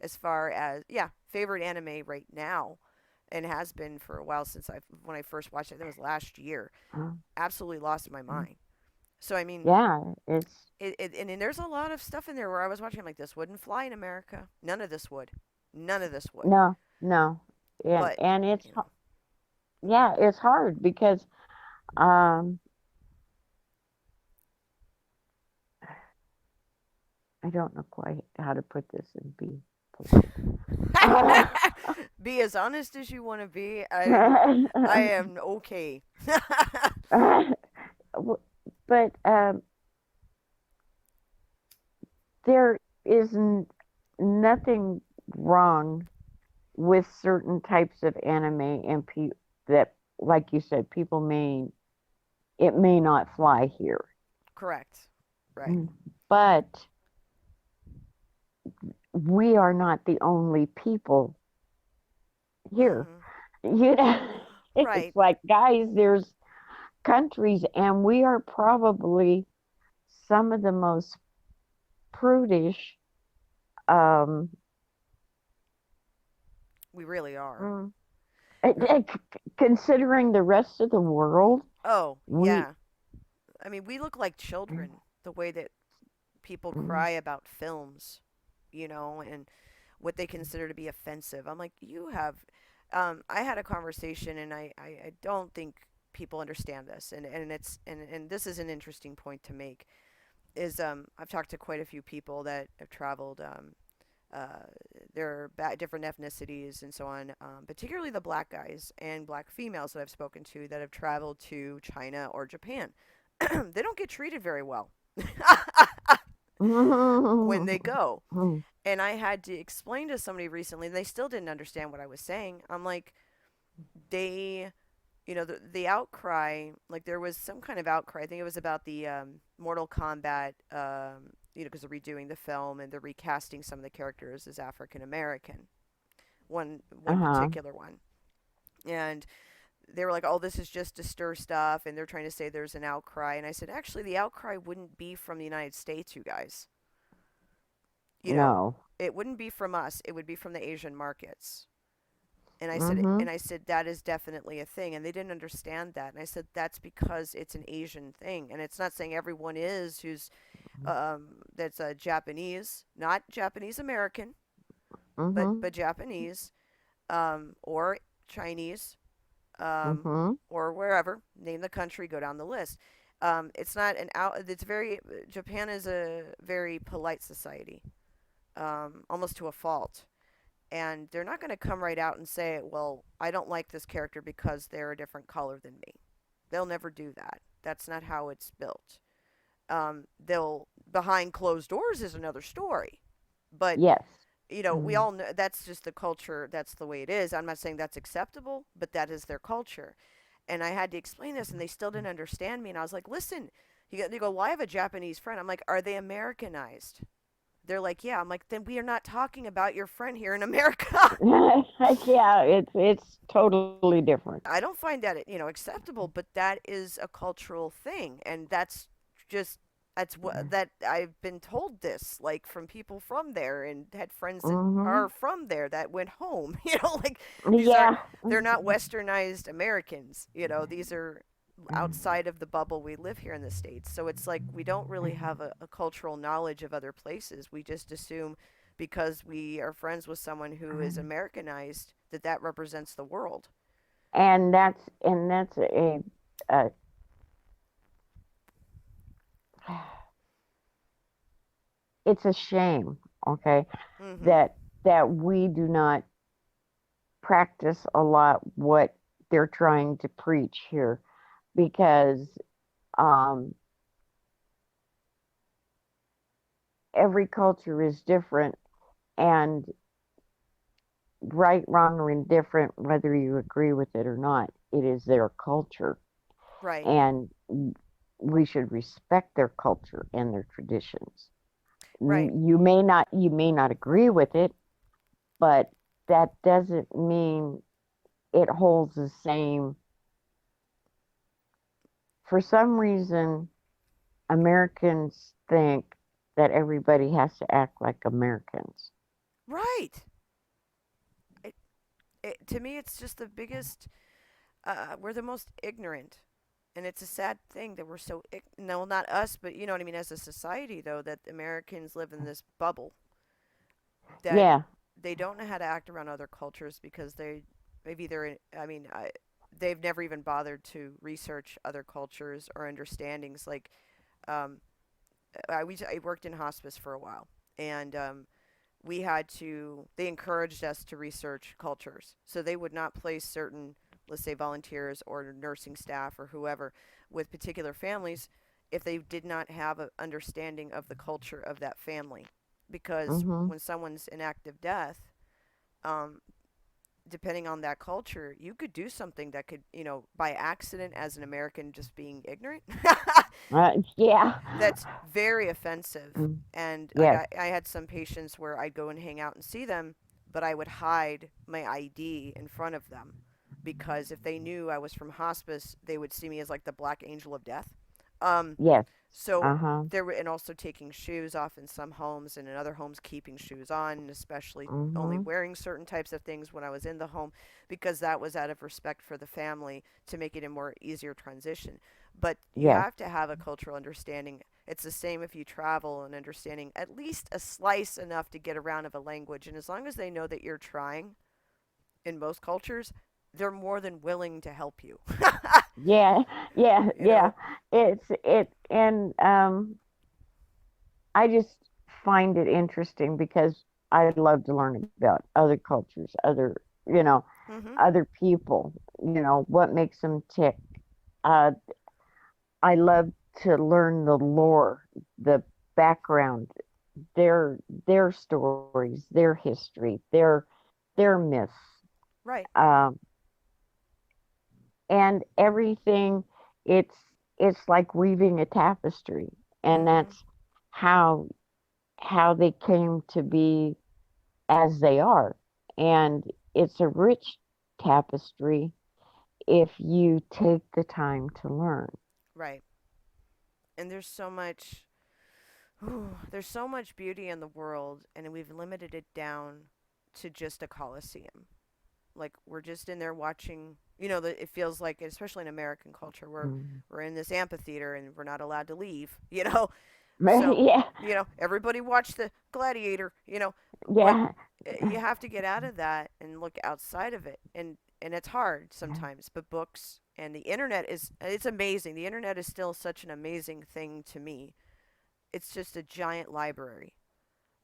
as far as favorite anime right now, and has been for a while since when I first watched it. That was last year. Absolutely lost my Mm. mind. So I mean, Yeah. It's and there's a lot of stuff in there where I was watching. I'm like, this wouldn't fly in America. None of this would. None of this would. no, no. And But and it's you know, yeah, it's hard because um I don't know quite how to put this and be polite. be as honest as you want to be. I am okay. But there is nothing wrong with certain types of anime and that, like you said, people it may not fly here. Correct. Right. Mm. But we are not the only people here. Mhm. You know, Right. it's like, guys, there's countries, and we are probably some of the most prudish, um, We really are. mm, considering the rest of the world. Oh We, yeah. I mean, we look like mm, children the way that people mm, cry about films, and what they consider to be offensive. I'm like, you have. I had a conversation, and I don't think people understand this, and this is an interesting point to make. Is I've talked to quite a few people that have traveled. uh, there are different ethnicities and so on, particularly the black guys and black females that I've spoken to that have traveled to China or Japan. They don't get treated very well when they go. And I had to explain to somebody recently, and they still didn't understand what I was saying. I'm like, they, the outcry, like there was some kind of outcry. I think it was about the Mortal Kombat, because they're redoing the film and they're recasting some of the characters as African American. One Uh-huh. particular one, and they were like, "Oh, this is just to stir stuff," and they're trying to say there's an outcry. And I said, actually, the outcry wouldn't be from the United States, you guys. You know, No. it wouldn't be from us. It would be from the Asian markets. Mhm. And I said that is definitely a thing, and they didn't understand that. And I said that's because it's an Asian thing, and it's not saying everyone is who's that's Japanese, not Japanese American, Mhm. but Japanese, or Chinese, Mhm. or wherever. Name the country, go down the list. It's not an out. It's very Japan is a very polite society, almost to a fault. And they're not going to come right out and say, well, I don't like this character because they're a different color than me. They'll never do that. That's not how it's built. They'll, behind closed doors is another story. But, Yes. we Mm. all know that's just the culture. That's the way it is. I'm not saying that's acceptable, but that is their culture. And I had to explain this, and they still didn't understand me. And I was like, listen, they go, well, I have a Japanese friend. I'm like, are they Americanized? They're like, yeah. I'm like, then we are not talking about your friend here in America. Yeah, it's totally different. I don't find that acceptable, but that is a cultural thing, and just that's what that I've been told this like from people from there, and had friends that Mhm. are from there that went home. Like these are Yeah. they're not westernized Americans. These are outside of the bubble we live here in the States. So it's like we don't really have a cultural knowledge of other places. We just assume because we are friends with someone who is Americanized that that represents the world. And that's a it's a shame, okay, Mm-hmm. that we do not practice a lot what they're trying to preach here because um, every culture is different and right, wrong, or indifferent, whether you agree with it or not, it is their culture. Right. And we should respect their culture and their traditions. Right. You may not agree with it, but that doesn't mean it holds the same. For some reason, Americans think that everybody has to act like Americans. Right. It, to me, it's just the biggest. We're the most ignorant, and it's a sad thing that we're so. No, not us, but you know what I mean. As a society, though, that Americans live in this bubble that Yeah, they don't know how to act around other cultures because maybe they're. They've never even bothered to research other cultures or understandings. Like, um, I worked in hospice for a while, and we had to they encouraged us to research cultures, so they would not place certain, let's say, volunteers or nursing staff or whoever with particular families if they did not have an understanding of the culture of that family, because mhm, when someone's in active death, um, depending on that culture, you could do something that could, by accident, as an American, just being ignorant, yeah, that's very offensive. mm, And like yes, I had some patients where I'd go and hang out and see them, but I would hide my ID in front of them because if they knew I was from hospice, they would see me as like the black angel of death. Um, yes, so uh huh, there were, and also taking shoes off in some homes, and in other homes keeping shoes on, and especially only mhm, wearing certain types of things when I was in the home, because that was out of respect for the family to make it a more easier transition. But you yes, have to have a cultural understanding. It's the same if you travel and understanding at least a slice enough to get around of a language. And as long as they know that you're trying, in most cultures, they're more than willing to help you. yeah, yeah, you yeah. know? And I just find it interesting because I love to learn about other cultures, you know, Mhm. other people, what makes them tick. Uh, I love to learn the lore, the background, their stories, their history, their myths, Right. um, and everything. It's it's like weaving a tapestry, and Mhm. that's how they came to be as they are. And it's a rich tapestry if you take the time to learn. Right. And there's so much beauty in the world, and we've limited it down to just a coliseum. Like we're just in there watching. It feels like, especially in American culture, Mm. we're in this amphitheater and we're not allowed to leave. So Yeah, everybody watch the gladiator. But yeah, you have to get out of that and look outside of it, and it's hard yeah. sometimes. But books and the internet it's amazing. The internet is still such an amazing thing to me. It's just a giant library.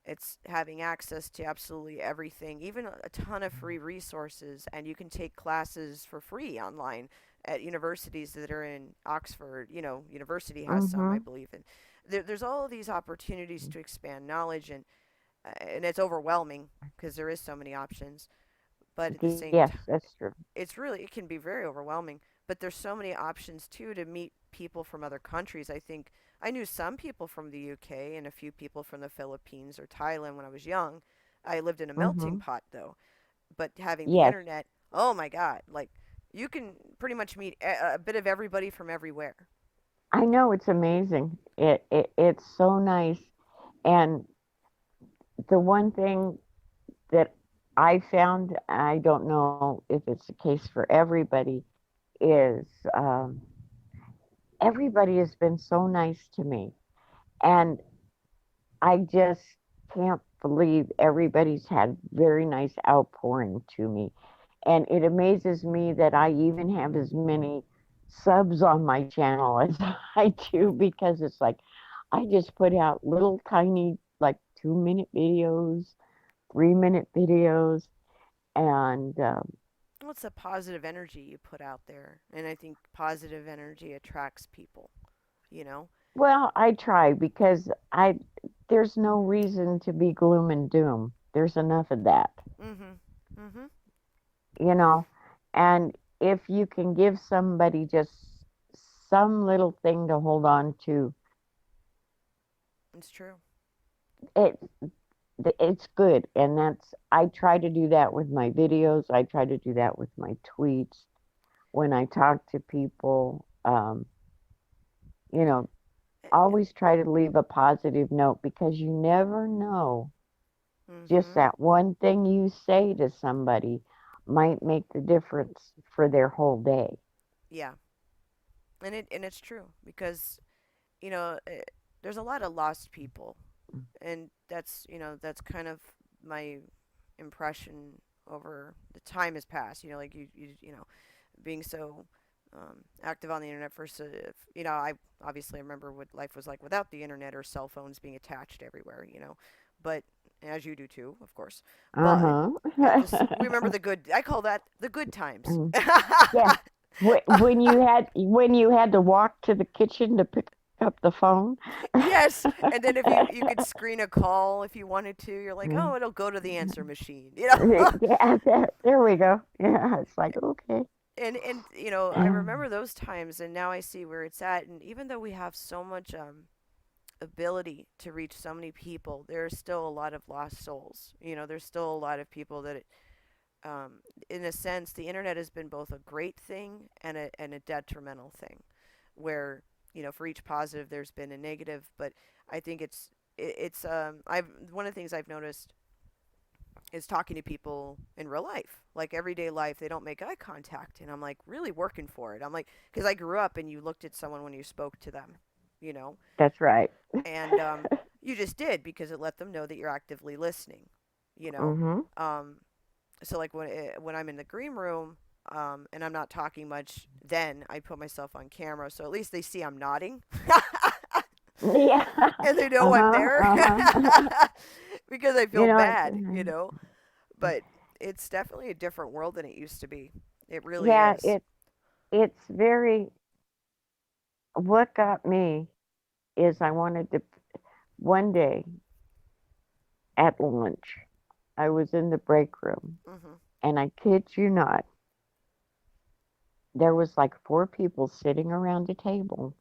It's having access to absolutely everything, even a ton of free resources, and you can take classes for free online at universities that are in Oxford. University has some, I Mhm. believe, and there's all of these opportunities to expand knowledge, and it's overwhelming because there is so many options. But at the same Yes, time, that's true. it can be very overwhelming. But there's so many options too to meet people from other countries. I think I knew some people from the UK and a few people from the Philippines or Thailand when I was young. I lived in a melting Mhm. pot though. But having the Yes, internet, oh my god, like you can pretty much meet a bit of everybody from everywhere. I know it's amazing. It's so nice. And the one thing that I found, I don't know if it's the case for everybody, is um, everybody has been so nice to me. And I just can't believe everybody's had very nice outpouring to me. And it amazes me that I even have as many subs on my channel as I do, because it's like I just put out little tiny, like 2-minute videos, 3-minute videos. And Well, it's a positive energy you put out there, and I think positive energy attracts people. You know. well, I try because there's no reason to be gloom and doom. There's enough of that, Mhm. Mhm. you know. And if you can give somebody just some little thing to hold on to, It's true. it it's good. And that's I try to do that with my videos. I try to do that with my tweets when I talk to people. You know, always try to leave a positive note, because you never know. Just Mhm. that one thing you say to somebody might make the difference for their whole day. Yeah. And it's true because you know there's a lot of lost people, and that's kind of my impression over the time has passed. Like you being so active on the internet for so, I obviously remember what life was like without the internet or cell phones being attached everywhere. But as you do too, of course. But just we remember Uh-huh. the good. I call that the good times. Mm. Yeah. When you had to walk to the kitchen to pick up the phone. Yes, and then if you could screen a call if you wanted to, you're like, Mm. oh, it'll go to the answer machine, Yeah, there we go. Yeah, it's like okay. and I Um, remember those times, and now I see where it's at. And even though we have so much ability to reach so many people, there's still a lot of lost souls. There's still a lot of people that, um, in a sense, the internet has been both a great thing and a detrimental thing, where for each positive there's been a negative. But I think it's I've one of the things I've noticed is talking to people in real life, like everyday life. They don't make eye contact, and I'm like really working for it. I'm like, because I grew up and you looked at someone when you spoke to them, you know, that's right. and you just did because it let them know that you're actively listening, you know. Mm-hmm. Um, so like when I'm in the green room, and I'm not talking much, then I put myself on camera, so at least they see I'm nodding, Yeah. and they know I'm Uh-huh. there. Uh-huh. because I You feel know, bad, But it's definitely a different world than it used to be. It really yeah, is. it's very. What got me is I wanted to one day at lunch. I was in the break room, Mhm. and I kid you not, there was like four people sitting around a table,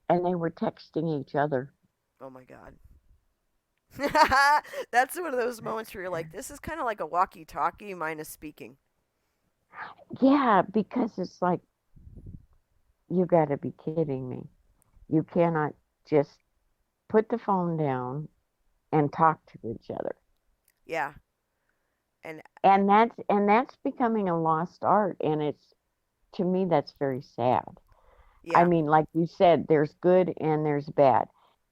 and they were texting each other. Oh my god. That's one of those moments where you're like, this is kind of like a walkie-talkie minus speaking. Yeah, because it's like you got to be kidding me. You cannot just put the phone down and talk to each other. Yeah. And And that's becoming a lost art, and it's to me that's very sad. I yeah. mean, like you said, there's good and there's bad.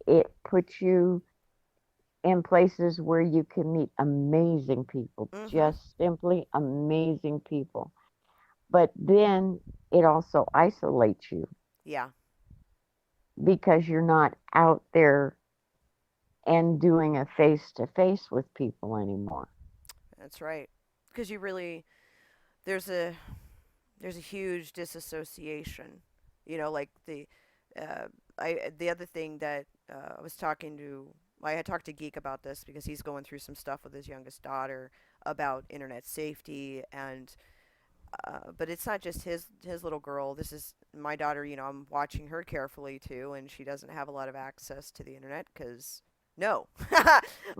It puts you in places where you can meet amazing people, Mhm. just simply amazing people. But then it also isolates you Yeah. because you're not out there and doing a face to face with people anymore. That's right. Because you really there's a there's a huge disassociation. Like uh, the other thing that I was talking to I had talked to Geek about this because he's going through some stuff with his youngest daughter about internet safety and but it's not just his little girl. This is my daughter. I'm watching her carefully too, and she doesn't have a lot of access to the internet because no,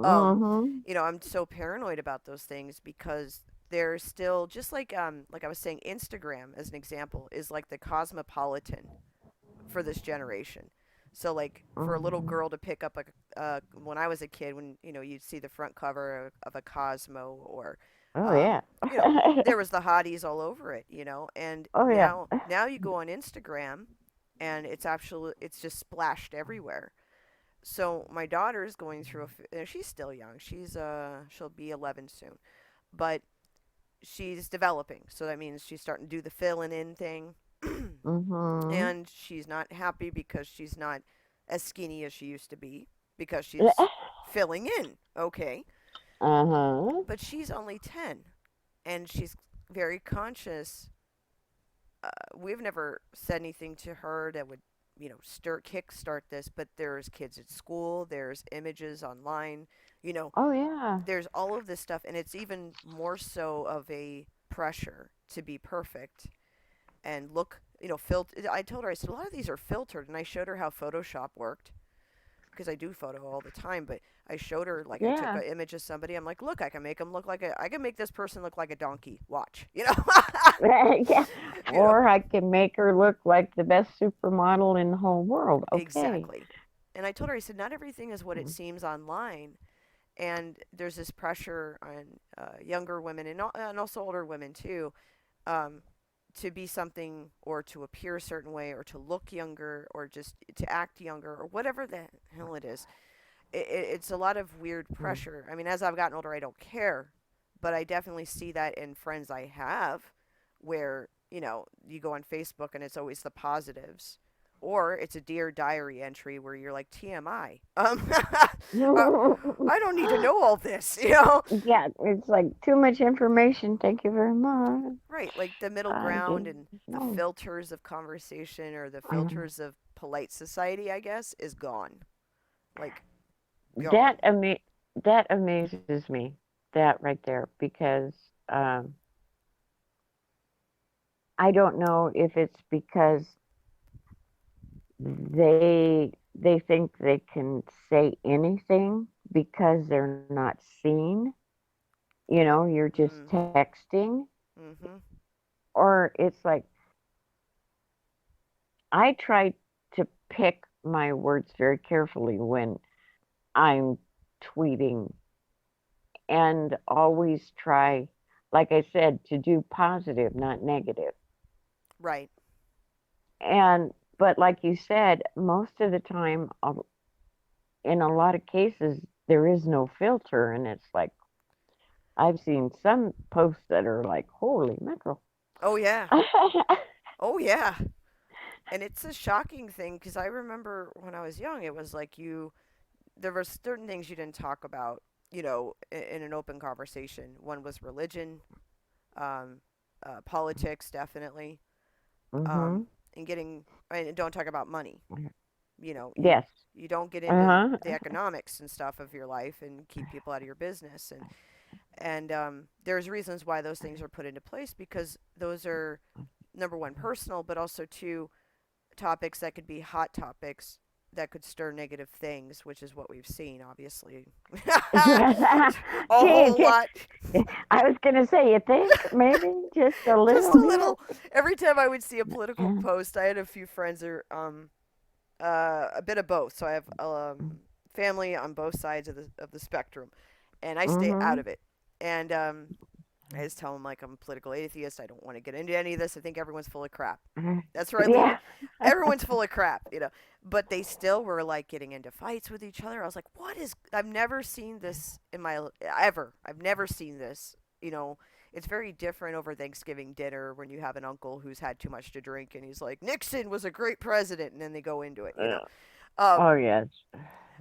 um, Mhm. I'm so paranoid about those things because they're still just like I was saying, Instagram as an example is like the cosmopolitan for this generation. So like for a little Mhm. girl to pick up when I was a kid, when you'd see the front cover of a Cosmo or, Oh um, yeah. you know, there was the hotties all over it, and Oh yeah. now you go on Instagram, and it's just splashed everywhere. So my daughter's going through she's still young. She'll be 11 soon, but she's developing. So that means she's starting to do the filling in thing. Mhm. And she's not happy because she's not as skinny as she used to be because she's filling in. Okay. Uh-huh. But she's only 10 and she's very conscious. We've never said anything to her that would, kickstart this, but there's kids at school, there's images online, you know, Oh yeah. there's all of this stuff, and it's even more so of a pressure to be perfect and look, I told her, I said, a lot of these are filtered, and I showed her how Photoshop worked because I do photo all the time. But I showed her, like, I took Yeah. an image of somebody. I'm like, look, I can make this person look like a donkey. Watch, you know, Yeah. you know, Or I can make her look like the best supermodel in the whole world. Okay. exactly. And I told her, I said, not everything is what it seems online. And there's this pressure on younger women and also older women too, um, to be something or to appear a certain way or to look younger or just to act younger or whatever the hell it is. It's a lot of weird pressure. I mean, as I've gotten older, I don't care, but I definitely see that in friends I have where, you go on Facebook and it's always the positives. Or it's a Dear Diary entry where you're like TMI. Uh, I don't need to know all this. Yeah, it's like too much information. Thank you very much. Right, like the middle I ground didn't and the know. filters of conversation or the filters of polite society, I guess, is gone. Like, That gone. ama- that amazes me. That right there, because I don't know if it's because they think they can say anything because they're not seen. You're just Mm, texting, mm-hmm. or it's like I try to pick my words very carefully when I'm tweeting and always try, like I said, to do positive, not negative. Right. But like you said, most of the time, in a lot of cases, there is no filter, and it's like I've seen some posts that are like, "Holy mackerel!" Oh, yeah. Oh, yeah. And it's a shocking thing because I remember when I was young, it was like there were certain things you didn't talk about, in an open conversation. One was religion, um, politics, definitely, Mhm. and getting. I mean, don't talk about money. You know, you Yes. you don't get into Uh the economics and stuff of your life and keep people out of your business. And there's reasons why those things are put into place because those are number one personal, but also two topics that could be hot topics that could stir negative things, which is what we've seen, obviously. huh. A Yes. whole Gee, lot. I was gonna say, you think maybe just a Just little a bit. little. Every time I would see a political post, I had a few friends who a bit of both. So I have family on both sides of the spectrum, and I stay out Mhm. of it. And I just tell them like I'm a political atheist. I don't want to get into any of this. I think everyone's full of crap. That's where I leave it. Yeah. Everyone's full of crap. But they still were like getting into fights with each other. I was like, what is? I've never seen this in my ever. I've never seen this. You know, it's very different over Thanksgiving dinner when you have an uncle who's had too much to drink and he's like, Nixon was a great president, and then they go into it. Oh Um, yes.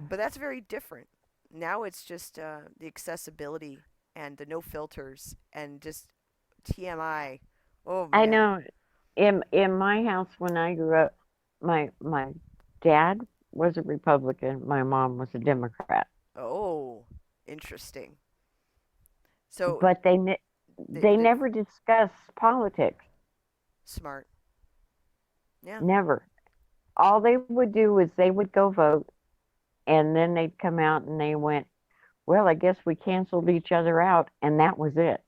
but that's very different. Now it's just the accessibility and the no filters and just TMI. Oh I man. know. In my house when I grew up, my dad was a Republican. My mom was a Democrat. Oh, interesting. So But they they never discussed politics. smart. Yeah. Never. All they would do is they would go vote, and then they'd come out and they went, "Well, I guess we canceled each other out," and that was it.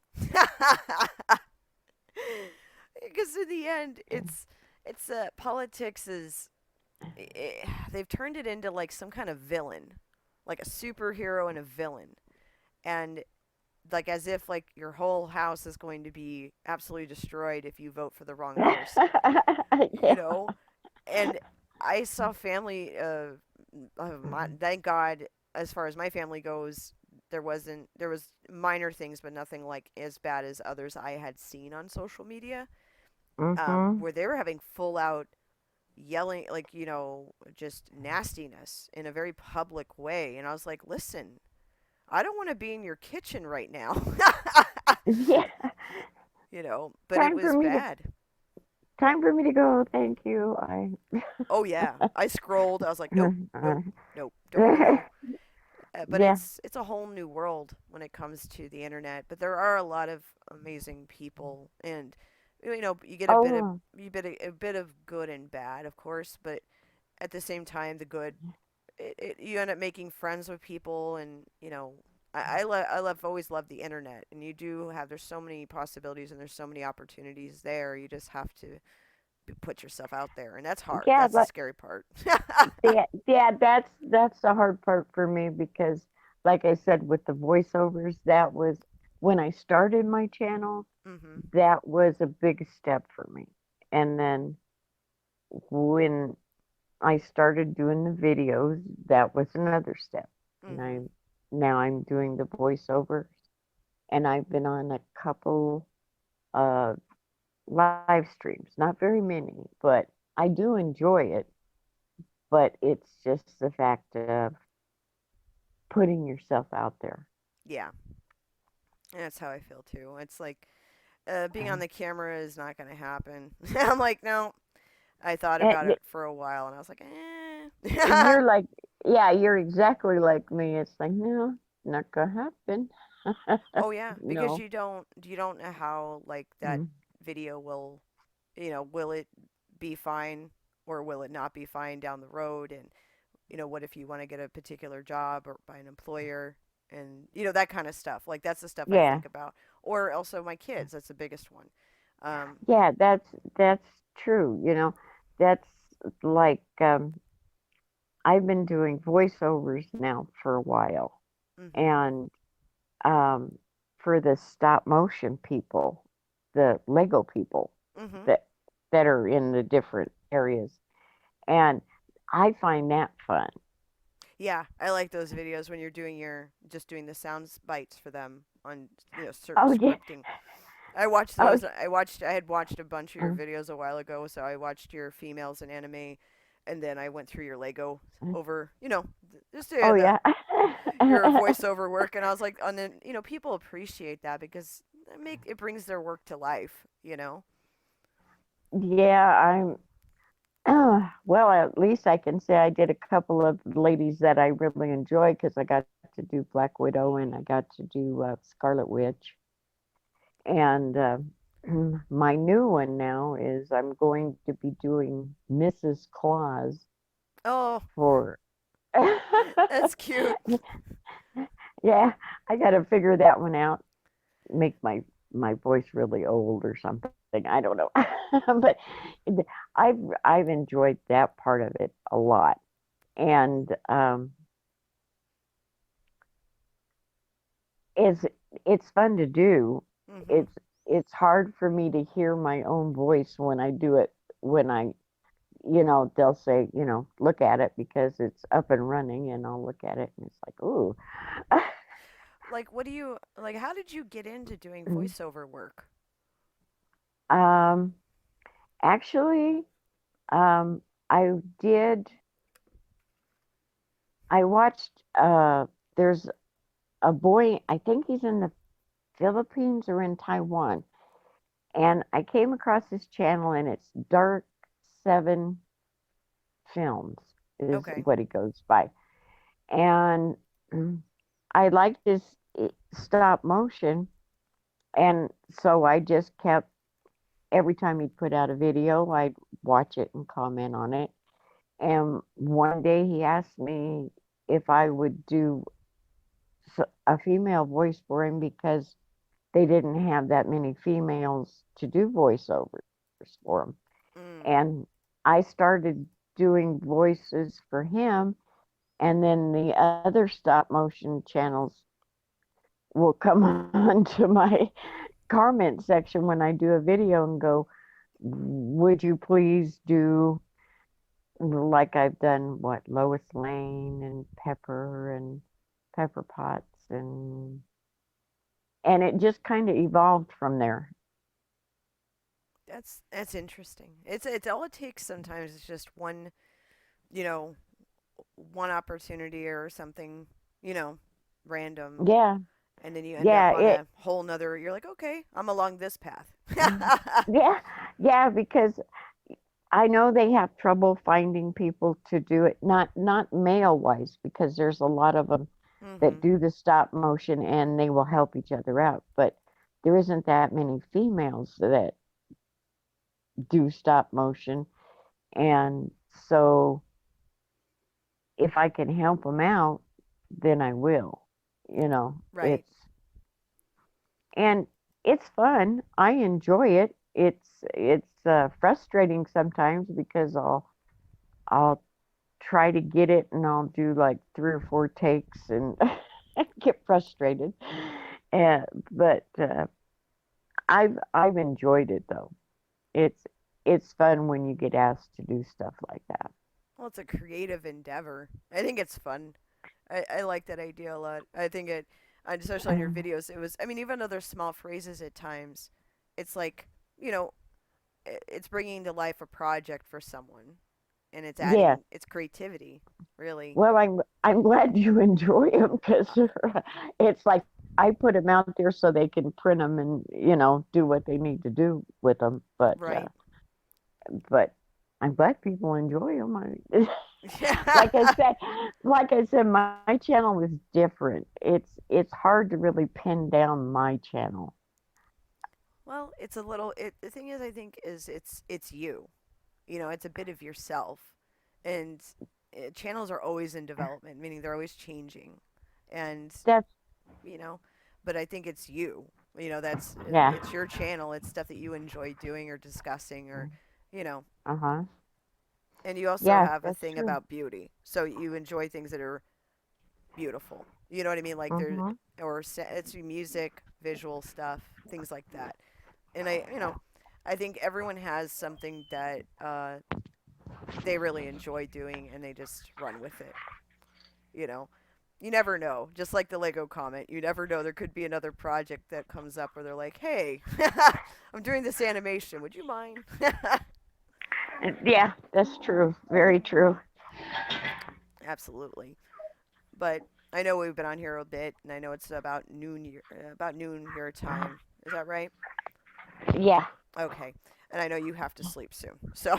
Because in the end, it's politics is they've turned it into like some kind of villain, like a superhero and a villain, and like as if like your whole house is going to be absolutely destroyed if you vote for the wrong person, you Yeah. know. And I saw family. Thank God, as far as my family goes, there was minor things, but nothing like as bad as others I had seen on social media, Mhm. where they were having full out yelling, like just nastiness in a very public way, and I was like, listen, I don't want to be in your kitchen right now. Yeah. But it Time for was me to bad. time for me to go. Thank you. I. Oh yeah, I scrolled. I was like, nope, nope, nope, don't want to know. But Yeah. it's a whole new world when it comes to the internet. But there are a lot of amazing people, and you get Oh, a bit of good and bad, of course. But at the same time, the good, you end up making friends with people, and I love always loved the internet, and you do have there's so many possibilities and there's so many opportunities there. You just have to put yourself out there, and that's hard. yeah. That's the But scary part. yeah, that's the hard part for me because, like I said, with the voiceovers, that was when I started my channel. Mhm. That was a big step for me. And then when I started doing the videos, that was another step. And Mhm. now I'm doing the voiceovers, and I've been on a couple uh live streams, not very many, but I do enjoy it. But it's just the fact of putting yourself out there. Yeah. That's how I feel too. It's like being on the camera is not going to happen. I'm like, no. I thought And about it for a while, and I was like, eh. you're like, yeah, you're exactly like me. It's like, no, not gonna happen. Oh yeah, because No. you don't know how like that Mm. video will, will it be fine or will it not be fine down the road, and what if you want to get a particular job or by an employer, and that kind of stuff. Like that's the stuff I Yeah. think about, or also my kids. That's the biggest one. Um, Yeah, that's true. That's like I've been doing voiceovers now for a while, mhm, and um, for the stop motion people, the Lego people mhm. that that are in the different areas, and I find that fun. Yeah, I like those videos when you're doing your just doing the sounds bites for them on certain Oh yeah, scripting. I watched oh, those. I had watched a bunch of your videos a while ago, so I watched your females in anime, and then I went through your Lego over just Oh the yeah. your voiceover work, and I was like, and then people appreciate that because it brings their work to life. Yeah, I'm well, at least I can say I did a couple of ladies that I really enjoyed because I got to do Black Widow and I got to do Scarlet Witch. And my new one now is I'm going to be doing Mrs. Claus Oh, for. that's cute. Yeah, I got to figure that one out. Make my voice really old or something. I don't know. But I've enjoyed that part of it a lot. And it's it's fun to do. Mhm. It's hard for me to hear my own voice when I do it when they'll say, look at it because it's up and running and I'll look at it and it's like, ooh. Like, what do you like? How did you get into doing voiceover work? um actually I did I watched there's a boy, I think he's in the Philippines or in Taiwan. And I came across this channel and it's Dark Seven Films is Okay. what he goes by. And I liked his stop motion. And so I just kept, every time he'd put out a video, I'd watch it and comment on it. And one day he asked me if I would do a female voice for him because they didn't have that many females to do voiceovers for him. Mm. And I started doing voices for him, and then the other stop motion channels will come onto my comment section when I do a video and go, would you please do, like I've done, what, Lois Lane and Pepper Potts, and it just kind of evolved from there. That's interesting. It's all it takes sometimes is just you know, one opportunity or something, you know, random, Yeah, and then you end up yeah, on a whole nother. You're like, okay, I'm along this path. yeah, yeah, because I know they have trouble finding people to do it, not male wise, because there's a lot of them that Mhm. do the stop motion and they will help each other out. But there isn't that many females that do stop motion, and so if I can help them out, then I will. You know, Right. and it's fun. I enjoy it. It's frustrating sometimes because I'll try to get it and I'll do like 3 or 4 takes and get frustrated. And but I've enjoyed it though. It's it's fun when you get asked to do stuff like that. Well, it's a creative endeavor. I think it's fun. I like that idea a lot. I think especially on your Uh, videos, it was. I mean, even though there's small phrases at times, it's like you know, it's bringing to life a project for someone, and it's yeah. adding its creativity. Really. Well, I'm glad you enjoy them because it's like I put them out there so they can print them and do what they need to do with them. Right. But I'm glad people enjoy them. Like I Yeah. said, my channel is different. It's hard to really pin down my channel. Well, it's a little. The thing is, I think, is it's you. It's a bit of yourself, and channels are always in development, meaning they're always changing, and That's you know, but I think it's you. That's yeah. it's your channel. It's stuff that you enjoy doing or discussing, or you know, Uh-huh. and you also Yeah, have a that's thing true. about beauty, so you enjoy things that are beautiful. You know what I mean? Like there's Mhm. or it's music, visual stuff, things like that. And I think everyone has something that they really enjoy doing, and they just run with it. You know, you never know. Just like the Lego comment, you never know. There could be another project that comes up where they're like, "Hey, I'm doing this animation. Would you mind?" Yeah, that's true. Very true. Absolutely. But I know we've been on here a bit, and I know it's about noon your time. Is that right? Yeah. Okay. And I know you have to sleep soon. So,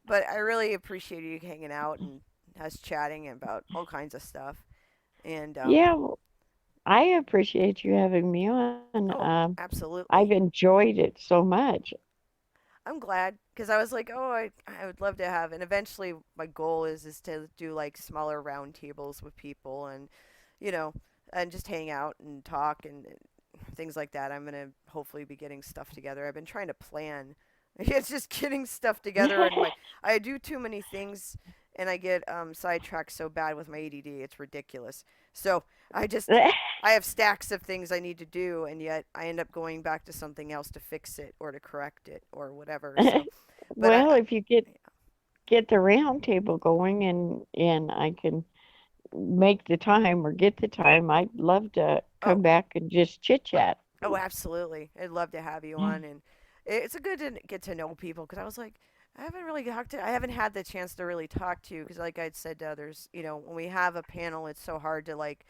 but I really appreciate you hanging out and us chatting about all kinds of stuff. And Yeah, well, I appreciate you having me on. oh, I've absolutely. enjoyed it so much. I'm glad because I was like, oh, I would love to have, and eventually my goal is to do like smaller round tables with people, and you know, and just hang out and talk and things like that. I'm gonna hopefully be getting stuff together. I've been trying to plan. It's just getting stuff together, and my I do too many things, and I get sidetracked so bad with my ADD. It's ridiculous. So I just I have stacks of things I need to do, and yet I end up going back to something else to fix it or to correct it or whatever. So, but Well, if you get the round table going and I can make the time or get the time, I'd love to oh, come back and just chit chat. oh, absolutely. I'd love to have you on, and it's a good to get to know people because I was like, I haven't had the chance to really talk to you because, like I'd said to others, when we have a panel, it's so hard to like,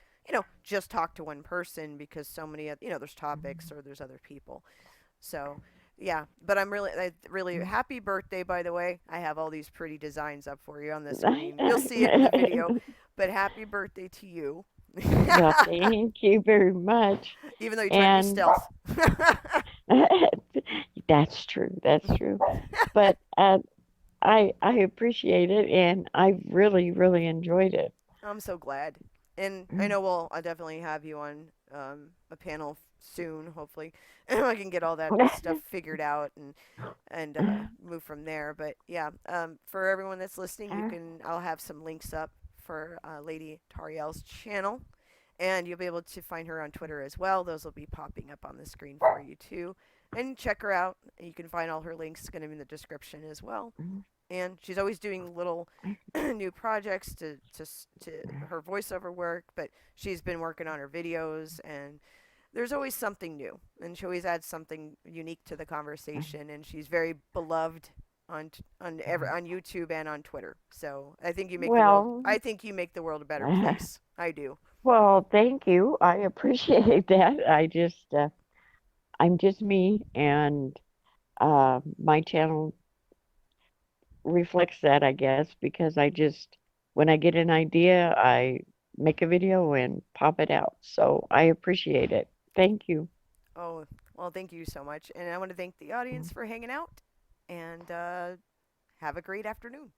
just talk to one person because so many, there's topics or there's other people. So, yeah, but really happy birthday, by the way. I have all these pretty designs up for you on the screen. You'll see it in the video, but happy birthday to you. Well, thank you very much. Even though you tried to be And stealth. that's true. That's true. But I appreciate it, and I've really enjoyed it. I'm so glad. And I know I'll definitely have you on a panel soon, hopefully. I can get all that stuff figured out and move from there. But yeah, for everyone that's listening, I'll have some links up for Lady Tauriel's channel, and you'll be able to find her on Twitter as well. Those will be popping up on the screen for you too. And check her out. You can find all her links going to be in the description as well. And she's always doing little new projects to her voiceover work, but she's been working on her videos, and there's always something new, and she always adds something unique to the conversation, and she's very beloved on YouTube and on Twitter. So Well, I think you make the world a better place. I do. well, thank you. I appreciate that. I'm just me, and my channel reflects that, I guess, because when I get an idea, I make a video and pop it out. So I appreciate it. Thank you. Oh, well, thank you so much, and I want to thank the audience for hanging out, and have a great afternoon.